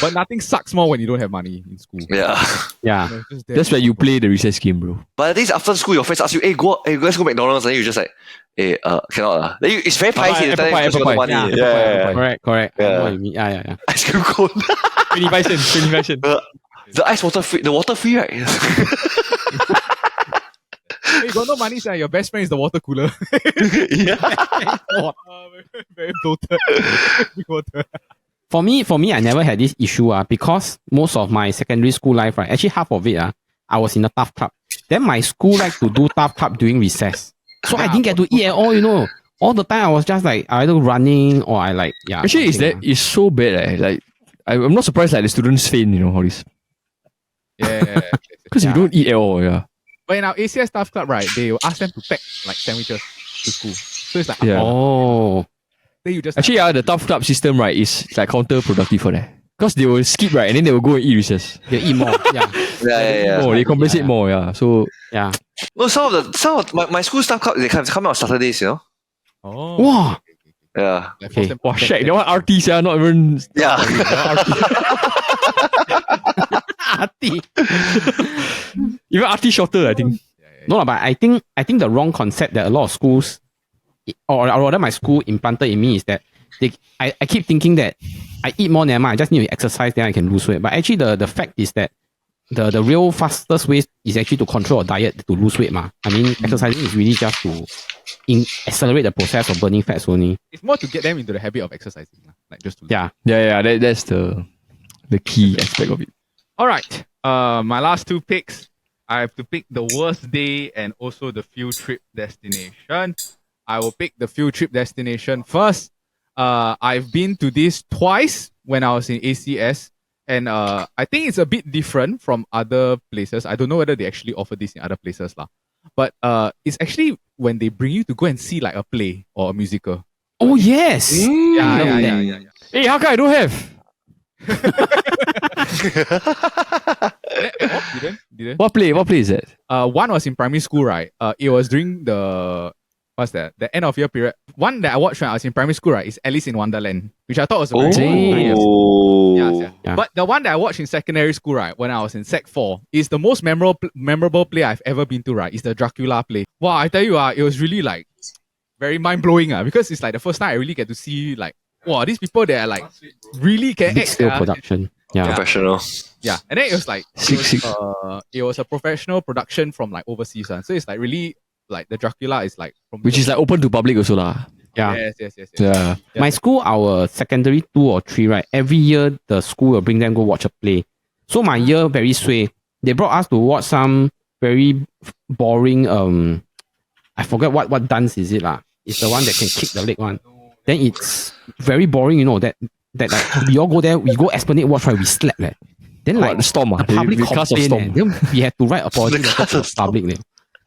But nothing sucks more when you don't have money in school. Yeah. Yeah. That's where you play the recess game, bro. But the thing is, after school, your friends ask you, hey, let's go McDonald's. And then you just like, hey, cannot. Then it's very pricey. Apple pie. Money. Yeah. Correct. Yeah. I know what you mean. Yeah. Ice cream cone. 25 cents. The ice water free. The water free, right? Hey, you got no money, sir. Your best friend is the water cooler. Yeah. Very bloated. Big water. For me, I never had this issue because most of my secondary school life, right, actually half of it, I was in a tough club. Then my school like to do tough club during recess. So I didn't get to eat at all, All the time I was just like either running or I like, yeah. Actually, it's so bad. Like I'm not surprised like the students faint, all this. Yeah. Because you don't eat at all, yeah. But in our ACS staff club, right, they will ask them to pack like sandwiches to school. So it's like, Yeah. Oh. then you just Actually, the tough club system, right, is like counterproductive for that. Because they will skip, right, and then they will go and eat recess. They eat more. Yeah. Yeah. Oh, they compensate more, yeah. So Yeah. No, some of my school staff club, they come out on Saturdays, Oh. Wow. Yeah. Like, Okay. them- wow, shit, that one RTs, yeah, not even Yeah. even RT shorter, I think. No, but I think the wrong concept that a lot of schools, or rather my school implanted in me is that I keep thinking that I eat more than I just need to exercise, then I can lose weight. But actually the fact is that the real fastest way is actually to control your diet to lose weight. I mean, exercising is really just to accelerate the process of burning fats only. It's more to get them into the habit of exercising. Like just to Yeah. Yeah, that's the key aspect of it. All right. My last two picks. I have to pick the worst day and also the field trip destination. I will pick the field trip destination first. I've been to this twice when I was in ACS, and I think it's a bit different from other places. I don't know whether they actually offer this in other places, but it's actually when they bring you to go and see like a play or a musical. Oh yes. Yeah. Hey, how come I don't have? Didn't? What play is that? One was in primary school, right? It was during the end of year period. One that I watched when I was in primary school, right, is Alice in Wonderland, which I thought was a very Oh. Yeah. But the one that I watched in secondary school, right, when I was in Sec 4, is the most memorable play I've ever been to, right? It's the Dracula play. Wow, I tell you, it was really like very mind blowing, because it's like the first time I really get to see like, wow, these people that are like really can Big act. scale production. Yeah. Professional. Yeah, and then it was like it was a professional production from like overseas, so it's like really like the Dracula is like from Which is like open to public also lah. Yeah. Yes. Yeah. My school, our secondary 2 or 3, right? Every year the school will bring them go watch a play. So my year very sway. They brought us to watch some very boring I forget what dance is it lah. It's the one that can kick the leg one. Then it's very boring, that like we all go there, we go Esplanade watch, right? We slept, eh. Then like the storm, the public the cast of complain, storm. then we had to write apology The letter cast to of the public.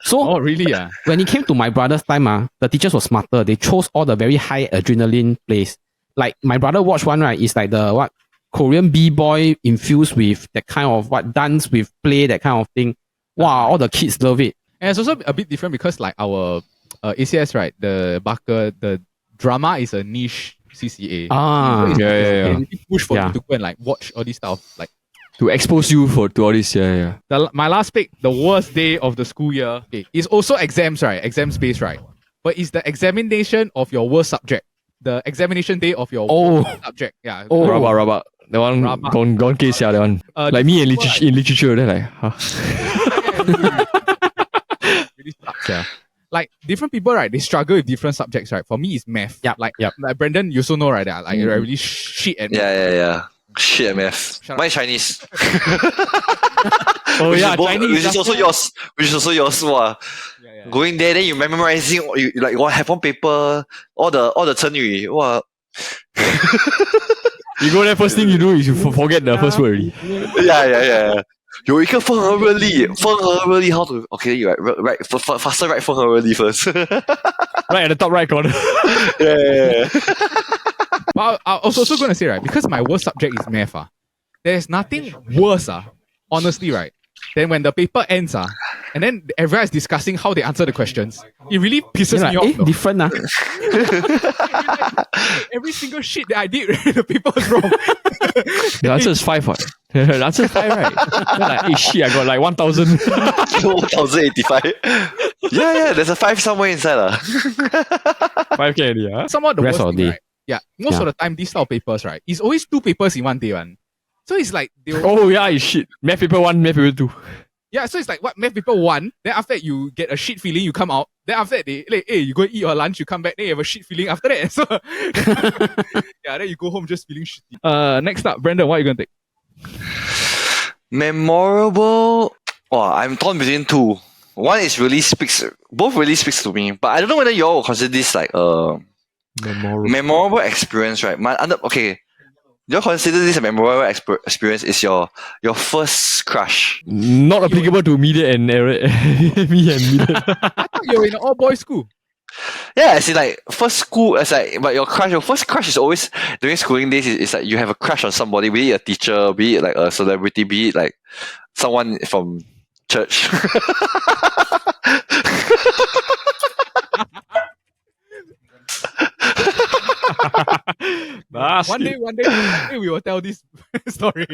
So Oh, really? Yeah. when it came to my brother's time, the teachers were smarter. They chose all the very high adrenaline plays. Like my brother watched one, right? It's like the Korean b-boy infused with that kind of dance with play, that kind of thing. Wow, all the kids love it. And it's also a bit different because like our ACS, right? The Barker, the drama is a niche CCA. Ah, So it's yeah. they really push for Yeah. you to go and like watch all this stuff. Like To expose you to all this, yeah. my last pick, the worst day of the school year. Okay, it's also exams, right? Exams based, right? But it's the examination of your worst subject. The examination day of your Oh. worst subject. Yeah. Oh. Rabak. That one Rabak. gone case, yeah, that one. Like me in literature, then like, huh? Really sucks, yeah. Like different people, right? They struggle with different subjects, right? For me, it's math. Yep, Like, yep. like Brendan, you also know, right? That like I really shit at math. Yeah. Shit, math. Shut up. Mine is Chinese. Oh Which yeah, is both- Chinese. Which is also yours. Wow. Yeah. Going there, then you memorizing. You like have one paper. All the 成语. Wow. You go there, first thing you do is you forget the first word already. Yeah. 有一个风和日丽 how to okay you right faster write 风和日丽 first. Right at the top right corner. Yeah. But I was also going to say, right, because my worst subject is math, there's nothing worse, honestly, right, than when the paper ends, and then everyone is discussing how they answer the questions. It really pisses me off. Though. different. Every single shit that I did, the paper was wrong. The answer is 5, what? The answer is 5, right? Then like, hey, shit, I got like 1,000. 1085. Yeah, there's a 5 somewhere inside. 5K already, huh? Somewhat the Rest worst of the thing, day. right? Yeah, most of the time, these style papers, right, it's always 2 papers in one day, one. So it's like, Oh yeah, it's shit. Math paper 1, math paper 2. yeah, so it's like what math paper 1, then after that you get a shit feeling, you come out. Then after that they like, hey, you go eat your lunch, you come back, then you have a shit feeling after that. So yeah, then you go home just feeling shitty. Next up, Brandon, what are you gonna take? Memorable. Oh, I'm torn between 2. One is both really speaks to me, but I don't know whether you all will consider this like memorable experience, right? You consider this a memorable experience is your first crush. Not applicable to media and me and media. I thought you were in an all boys school. Yeah, as in like first school, but your first crush is always during schooling days. Is like you have a crush on somebody, be it a teacher, be it like a celebrity, be it like someone from church. One day we will tell this story.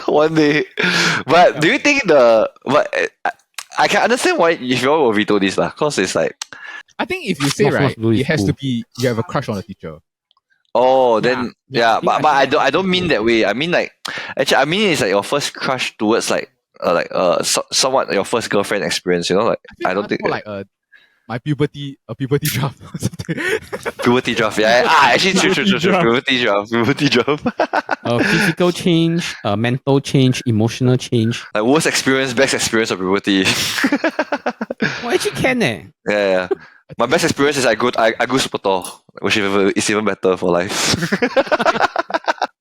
One day. But do you think I can understand why if you all will veto this lah, cause it's like I think if you say Not right, supposed to do with it has to school. be you have a crush on a teacher. then Yeah, but I don't mean that way. I mean like actually I mean it's like your first crush towards somewhat your first girlfriend experience. I don't think more like my puberty draft or something. puberty draft. Yeah, actually true. Puberty draft. Physical change, mental change, emotional change. Like worst experience, best experience of puberty. Well, actually can Yeah. My best experience is I go super tall, which is even better for life.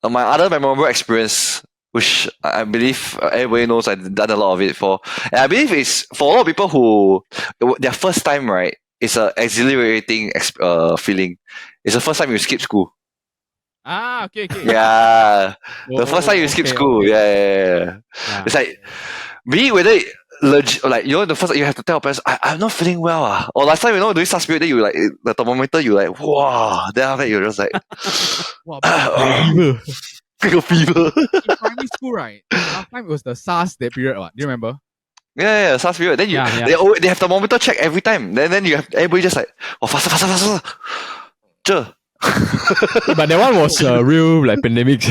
My other memorable experience, which I believe everybody knows I've done a lot of it for, and I believe it's for a lot of people who their first time, right, it's a exhilarating feeling. It's the first time you skip school. Okay. Yeah, the first time you skip okay, school. okay. Yeah. It's like be it whether legit, like the first you have to tell parents, I'm not feeling well. Or last time during start period, then you like the thermometer, you like wow. Then after that, you're just like Wow, got fever. in primary school, right? Last time it was the SARS that period. What? Do you remember? Yeah, start period. Then they have thermometer check every time. Then you have everybody just like faster. Sure. But that one was real like pandemic.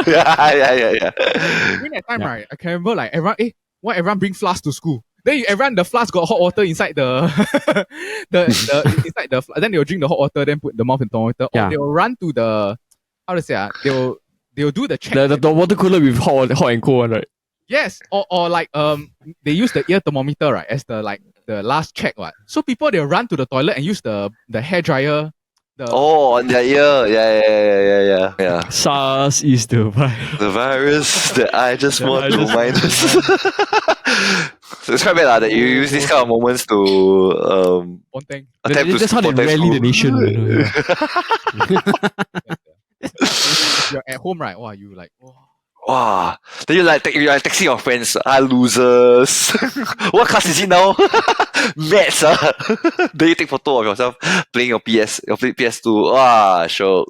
Yeah. During that time, right? I can remember like everyone. Why everyone bring flask to school? Then the flask got hot water inside the inside the. Then they will drink the hot water, then put the mouth in thermometer. Yeah. Or they will run to the how to say they will do the check. the water cooler with hot and cold one, right? Yes, or like they use the ear thermometer, right, as the like the last check, what? So people they'll run to the toilet and use the hair dryer. Oh, on their ear. Yeah. SARS is the virus. The virus that I just That want I to just minus. So it's quite bad that you use these kind of moments to Ponteng. attempt to That's how they protect rally the school. nation. You're at home, right? Wow, you like, oh. Wow. Then you're like texting your friends, losers. What class is it now? Maths, Then you take photo of yourself playing your PS2. Sure.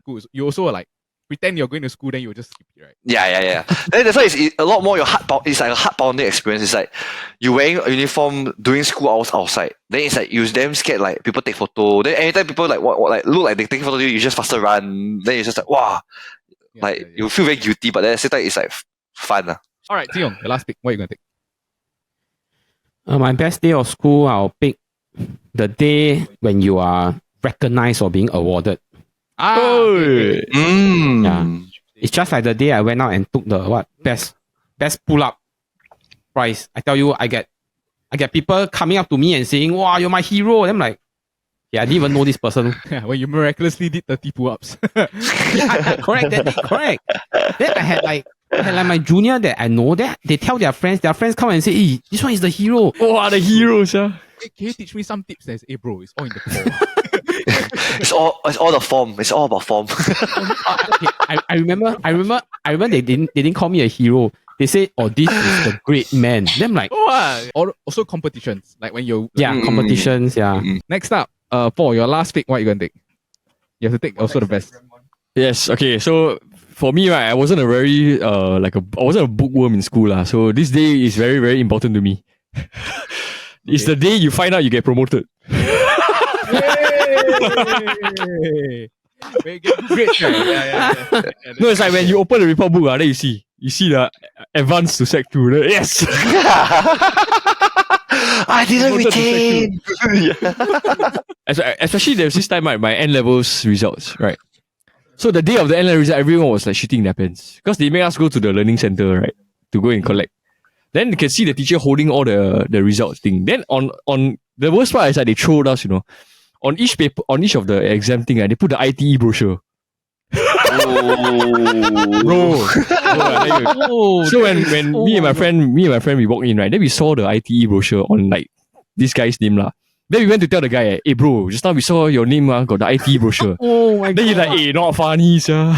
Cool. So you also like pretend you're going to school, then you just skip it, right? Yeah. Then that's why it's a lot more it's like a heart pounding experience. It's like you wearing a uniform doing school hours outside. Then it's like you're damn scared like people take photo. Then anytime people like what like look like they take photo of you just faster run. Then it's just like wow. Yeah. You feel very guilty, but then at the same time it's like fun. All right, Tiong, the last pick. What are you gonna take? My best day of school, I'll pick the day when you are recognized or being awarded. Okay. Yeah. It's just like the day I went out and took the best pull up prize. I tell you, I get people coming up to me and saying, "Wow, you're my hero." And I'm like, yeah, I didn't even know this person. When you miraculously did 30 pull-ups. Correct. Then I had like my junior that I know that they tell their friends come and say, "Hey, this one is the hero." Oh, the heroes, yeah. Hey, can you teach me some tips? There's, hey bro, it's all in the form. It's all the form. It's all about form. Okay, I remember they didn't call me a hero. They say, "Oh, this is the great man." Then I'm like, Also competitions. Like when you competitions, yeah. Next up, Paul, your last pick, what are you gonna take? You have to take also the best. Yes, okay. So for me, right, I wasn't a very I wasn't a bookworm in school lah. So this day is very, very important to me. It's the day you find out you get promoted. Great. Yeah. No, it's like when you open the report book, then you see the advance to Sec 2. Then, yes! I didn't retain. Especially there's this time, right, my N-levels results, right? So the day of the N-level result, everyone was like shitting their pants. Because they make us go to the learning center, right? To go and collect. Then you can see the teacher holding all the results thing. Then on the worst part is that they throw us, on each paper, on each of the exam thing, they put the ITE brochure. Bro. So when me and my friend we walked in, right, then we saw the ITE brochure on like this guy's name lah. Then we went to tell the guy, "Hey bro, just now we saw your name got the ITE brochure." Oh my god. Then he's like, "Hey, not funny, sir."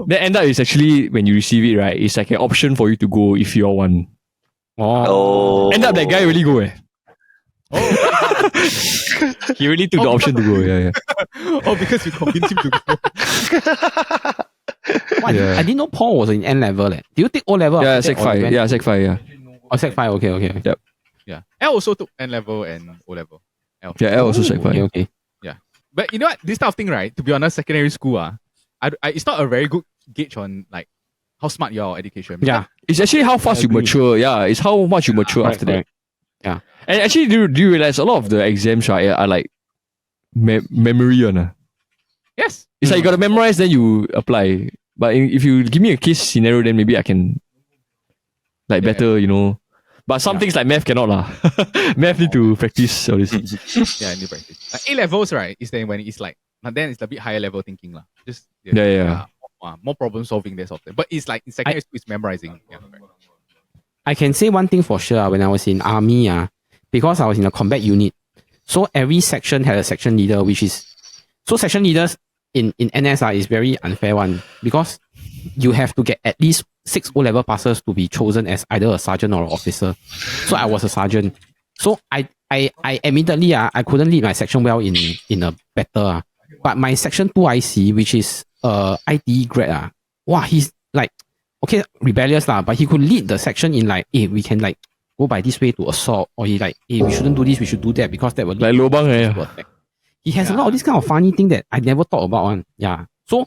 Then end up is actually when you receive it, right, it's like an option for you to go if you're one. Oh. End up that guy really go He really took the option to go, yeah. Because you convinced him to go. I didn't know Paul was in N level. Do you take O level? Yeah, Sec 5. Yeah, Sec 5, yeah. Oh, Sec 5, okay. Yep. Yeah. L also took N level and O level. L. Yeah, L also Sec 5. Okay. Yeah. But you know what? This type of thing, right? To be honest, secondary school, it's not a very good gauge on like how smart your education. Yeah. It's actually how fast you mature. Yeah, it's how much you mature after that. Yeah. And actually, do you realize a lot of the exams, right, are like memory on. Yes. It's like you got to memorize, then you apply. But if you give me a case scenario, then maybe I can better, But some things like math cannot lah. Math need to practice all this. Yeah, need practice. Like A levels, right? Is then when it's like, but then it's a bit higher level thinking lah. Just more problem solving there sort of thing. But it's like in secondary school, it's memorizing. Yeah, right. I can say one thing for sure. When I was in army, because I was in a combat unit, so every section had a section leader, so section leaders in NS is very unfair one because you have to get at least 6 O-level passes to be chosen as either a sergeant or an officer. So I was a sergeant. So I admittedly I couldn't lead my section well in a battle. But my section 2 IC, which is ITE grad, he's like, okay, rebellious lah, but he could lead the section in like, hey, we can like go by this way to assault, or he like, hey, we shouldn't do this, we should do that because that will lead like lobang, He has a lot of this kind of funny thing that I never thought about one. Yeah. So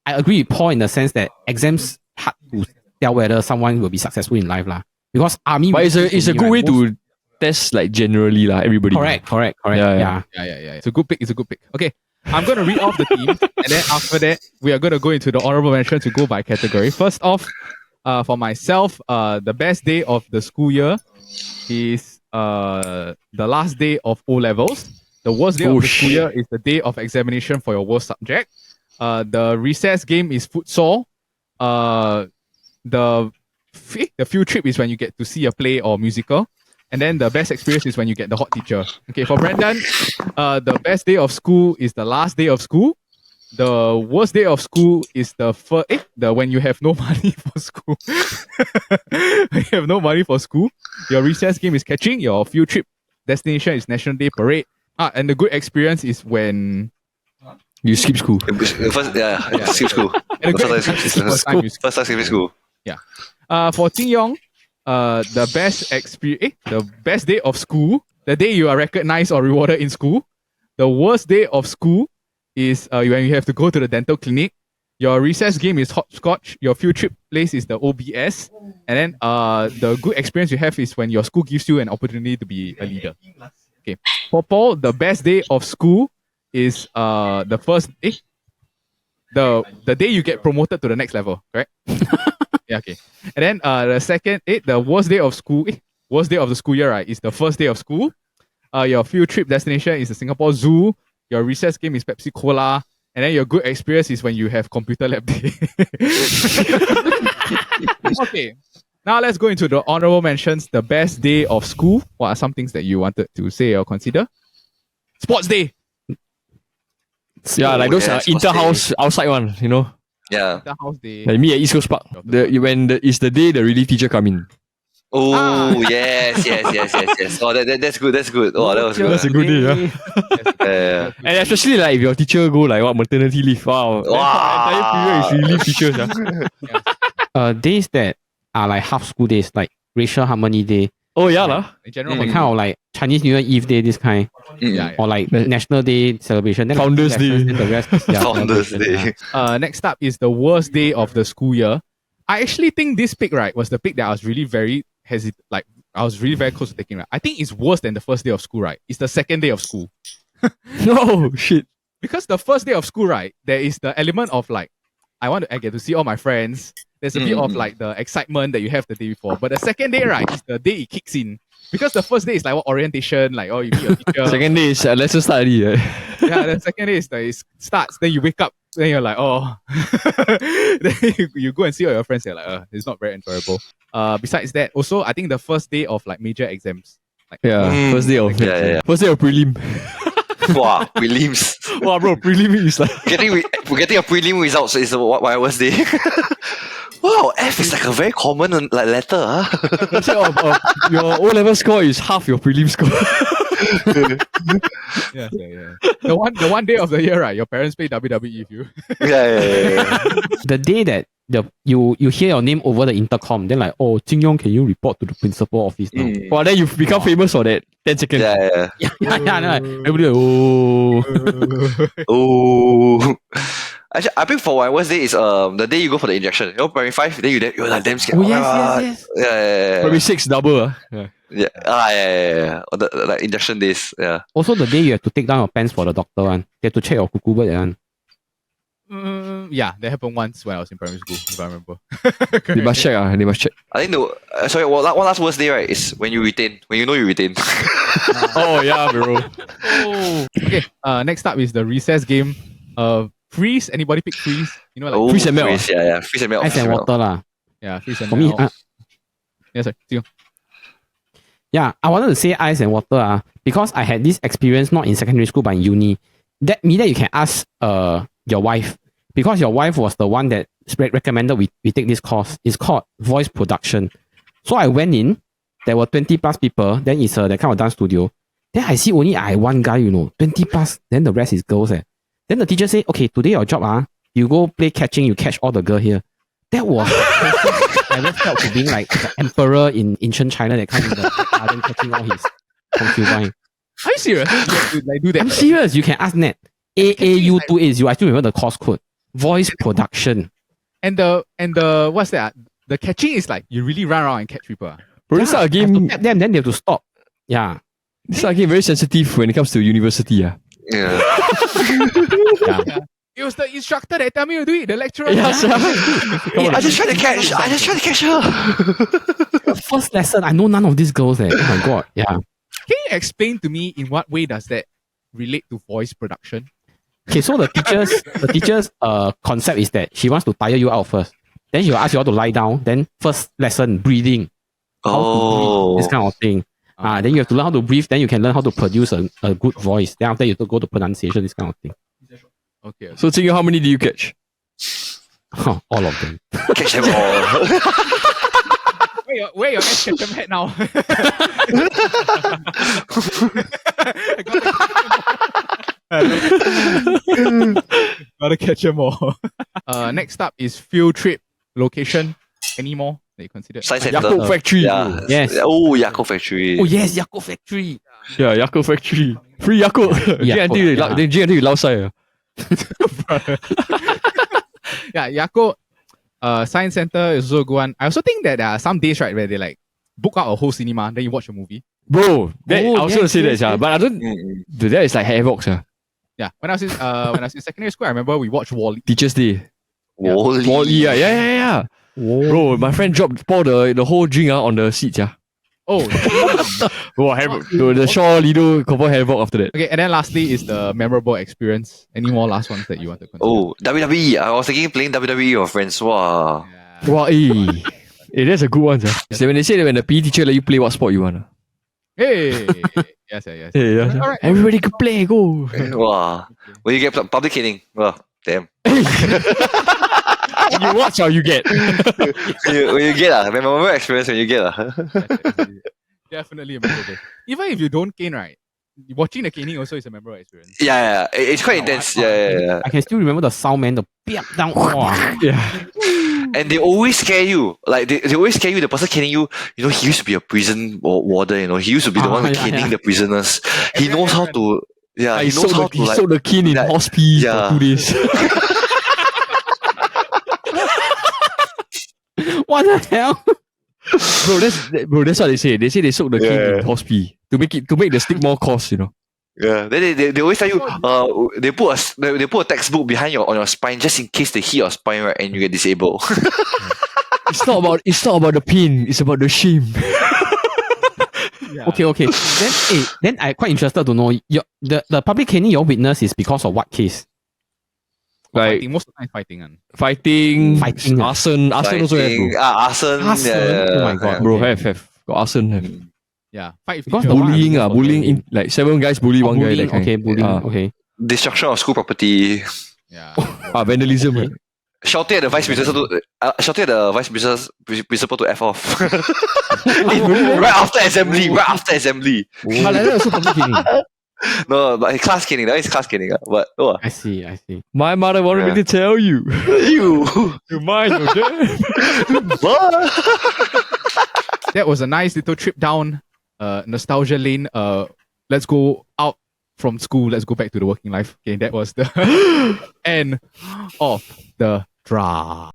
I agree with Paul in the sense that exams hard to tell whether someone will be successful in life lah. Because army. But it's a good way to test like generally lah, everybody. Correct. Yeah. It's a good pick. Okay. I'm going to read off the teams, and then after that, we are going to go into the honorable mention to go by category. First off, For myself, the best day of the school year is the last day of O levels. The worst day of the school year is the day of examination for your worst subject. The recess game is futsal. The field trip is when you get to see a play or musical. And then the best experience is when you get the hot teacher. Okay, for Brandon, the best day of school is the last day of school. The worst day of school is when you have no money for school. When you have no money for school. Your recess game is catching. Your field trip destination is National Day Parade. And the good experience is when you skip school. Skip school. And the good First time skipping school. Yeah. For Jin Yong, the best day of school, the day you are recognized or rewarded in school. The worst day of school is when you have to go to the dental clinic. Your recess game is hopscotch. Your field trip place is the OBS. And then the good experience you have is when your school gives you an opportunity to be a leader. Okay. For Paul, the best day of school is the day you get promoted to the next level, correct? Yeah, okay. And then the second, the worst day of school, worst day of the school year, right, is the first day of school. Your field trip destination is the Singapore Zoo. Your recess game is Pepsi Cola. And then your good experience is when you have computer lab day. Okay. Now let's go into the honorable mentions. The best day of school. What are some things that you wanted to say or consider? Sports day. Yeah, like those inter-house outside one, you know. Yeah. Inter-house day. Like me at East Coast Park. It's the day the relief teacher come in. Oh, yes. Oh, that's good. Oh, that was good. That's a good day, yeah. And especially like if your teacher go like maternity leave. Wow. Entire period is relief teachers. Days that are like half school days, like racial harmony day. Oh yeah, lah. In general, Kind of like Chinese New Year Eve day, this kind. Yeah. Or like National Day celebration. Then Founders Day. Then the rest is, Founders Day. Next up is the worst day of the school year. I actually think this pick, right, was the pick that I was really very I was really very close to taking, right. I think it's worse than the first day of school, right? It's the second day of school. No shit. Because the first day of school, right, there is the element of like, I get to see all my friends. There's a bit of like the excitement that you have the day before. But the second day, right, is the day it kicks in. Because the first day is like what orientation, like you meet your teacher. Second day is lesson study. Right? Yeah, the second day is it starts, then you wake up, then you're like, oh. Then you go and see all your friends, you're like, it's not very enjoyable. Besides that, also, I think the first day of like major exams. Like, first day of first day of prelim. Wow, prelims. Wow, bro, prelim is like We're getting a prelim results is my worst day. Wow, F is like a very common like letter. Huh? Your O-level score is half your prelim score. Yeah. The one day of the year, right? Your parents play WWE with you. Yeah. The day that you hear your name over the intercom, then like, oh, Jin Yong, can you report to the principal office now? Well, then you become famous for that 10 seconds. Yeah. Everybody like, oh. Oh. Actually, I think for my worst day is the day you go for the injection. You know, primary 5, then you're like damn scared. Oh, yes. Yeah. Primary 6 double. Yeah. Or the like injection days. Yeah. Also, the day you have to take down your pants for the doctor one. They have to check your cuckoo bird one. Yeah, that happened once when I was in primary school, if I remember. They must check. They must check. I think one last worst day, right, is when you retain. When you know you retain. Oh, yeah, bro. Okay, next up is the recess game. Freeze. Anybody pick freeze? You know, like freeze and melt. Yeah. Freeze and melt. Ice and water lah. Yeah, freeze and For melt. me, yes, sir. See you. yeah, I wanted to say ice and water because I had this experience not in secondary school but in uni. That you can ask your wife, because your wife was the one that recommended we take this course. It's called voice production. So I went in. There were 20 plus people. Then it's that kind of dance studio. Then I see only one guy, 20 plus. Then the rest is girls. Then the teacher say, okay, today your job, you go play catching, you catch all the girl here. That was I ever felt to being like the emperor in ancient China that kind of the garden catching all his concubine. Are you serious? You have to do that. I'm serious. You can ask Nat. AAU280. I still remember the course code. Voice production. And the what's that? The catching is like you really run around and catch people. Bro, this is a game. You have to tap them, then they have to stop. Yeah. This is a game very sensitive when it comes to university. Yeah. Yeah. It was the instructor that tell me to do it, the lecturer. Yes, I just try to catch her. First lesson, I know none of these girls. Oh my god. Yeah. Can you explain to me in what way does that relate to voice production? Okay, so the teacher's concept is that she wants to tire you out first. Then she'll ask you all to lie down. Then first lesson, breathing. How to breathe, this kind of thing. Then you have to learn how to breathe. Then you can learn how to produce a good voice. Then after you have to go to pronunciation, this kind of thing. Okay. So, Jing, how many do you catch? All of them. Catch them all. Where your Ash Ketchum head now? Gotta catch them all. Next up is field trip location. Any more that you consider? Science Center. Yakult Factory. Yeah. Yes. Oh, Yakult Factory. Oh yes, Yakult Factory. Yeah, Yakult Factory. Free Yakult. Drink until you lao sai. Yeah, Yakult Science Center is also a good one. I also think that there are some days, right, where they like book out a whole cinema, then you watch a movie. Bro, I was going to say yes, that, but I don't. That is like Havoc. Yeah, when I was in secondary school, I remember we watched Wall-E. Teachers' Day. Wall-E. Yeah. Whoa. Bro, my friend poured the whole drink on the seats. Oh, Bro, Havoc. The Shaw Lido couple Havoc after that. okay. And then lastly is the memorable experience. Any more last ones that you want to consider? Oh, WWE. I was thinking playing WWE with friends. Wow. Yeah. Wow, that's a good one. So when they say that when the PE teacher let you play, what sport you want? Hey. Yes. Hey, All right. everybody could play, go. Wow. Will you get public caning? Well, damn. You watch or you get. When you get memorable experience when you get Definitely a memorable. Even if you don't cane, right? Watching the caning also is a memorable experience. Yeah. It's quite intense. Yeah. I can still remember the sound, man. The piap down. Wow. Yeah. And they always scare you. Like they always scare you. The person caning you, he used to be a prison warden. He used to be the one caning the prisoners. He knows how to. Yeah, he knows how to He sold the cane in hospice for 2 days. What the hell? Bro, that's what they say. They say they soak the cane in hospice to make the stick more coarse. Yeah. Then they always tell you they put a textbook behind on your spine just in case they hit your spine, right, and you get disabled. It's not about the pain. It's about the shame. Yeah. Okay. Then I quite interested to know the public caning your witness is because of what case? Like Fighting, most of the time fighting. fighting, arson also have, bro. Arson. Yeah. Oh my god. Bro, have got arson have. Yeah, fight with Because each the other. Bullying in like 7 guys bully one guy. Bullying, That kind. okay, bullying, okay. Destruction of school property. Yeah. Vandalism. Right? Shouting at the vice principal to F off. Right after assembly. But like that also public caning. No, but class caning. That is class caning. But I see. My mother wanted me to tell you. You mind, okay? That was a nice little trip down nostalgia lane. Let's go out from school. Let's go back to the working life. Okay, that was the end of the draft.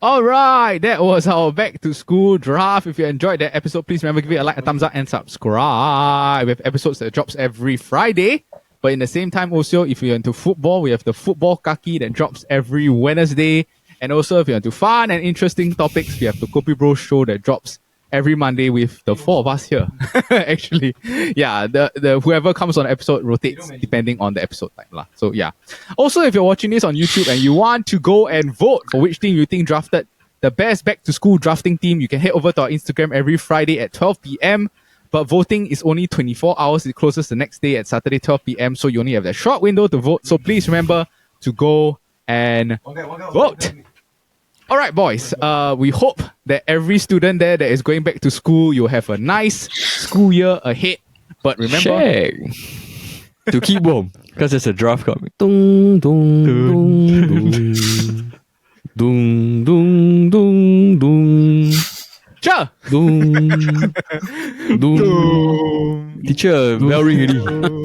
Alright, that was our back to school draft. If you enjoyed that episode, please remember give it a like, a thumbs up, and subscribe. We have episodes that drops every Friday. But in the same time also, if you're into football, we have the football kaki that drops every Wednesday. And also if you're into fun and interesting topics, we have the Kopi Bro show that drops every Monday with the 4 of us here. Actually, yeah, the whoever comes on the episode rotates depending on the episode type lah. So yeah. Also, if you're watching this on YouTube and you want to go and vote for which team you think drafted the best back to school drafting team, you can head over to our Instagram every Friday at 12 p.m. But voting is only 24 hours. It closes the next day at Saturday 12 p.m. So you only have that short window to vote. So please remember to go and vote. All right, boys. We hope that every student there that is going back to school, you'll have a nice school year ahead. But remember to keep warm, because there's a draft coming. Dung dung dung dung dung dung. Cha! Dung dung. Teacher, bell ring already.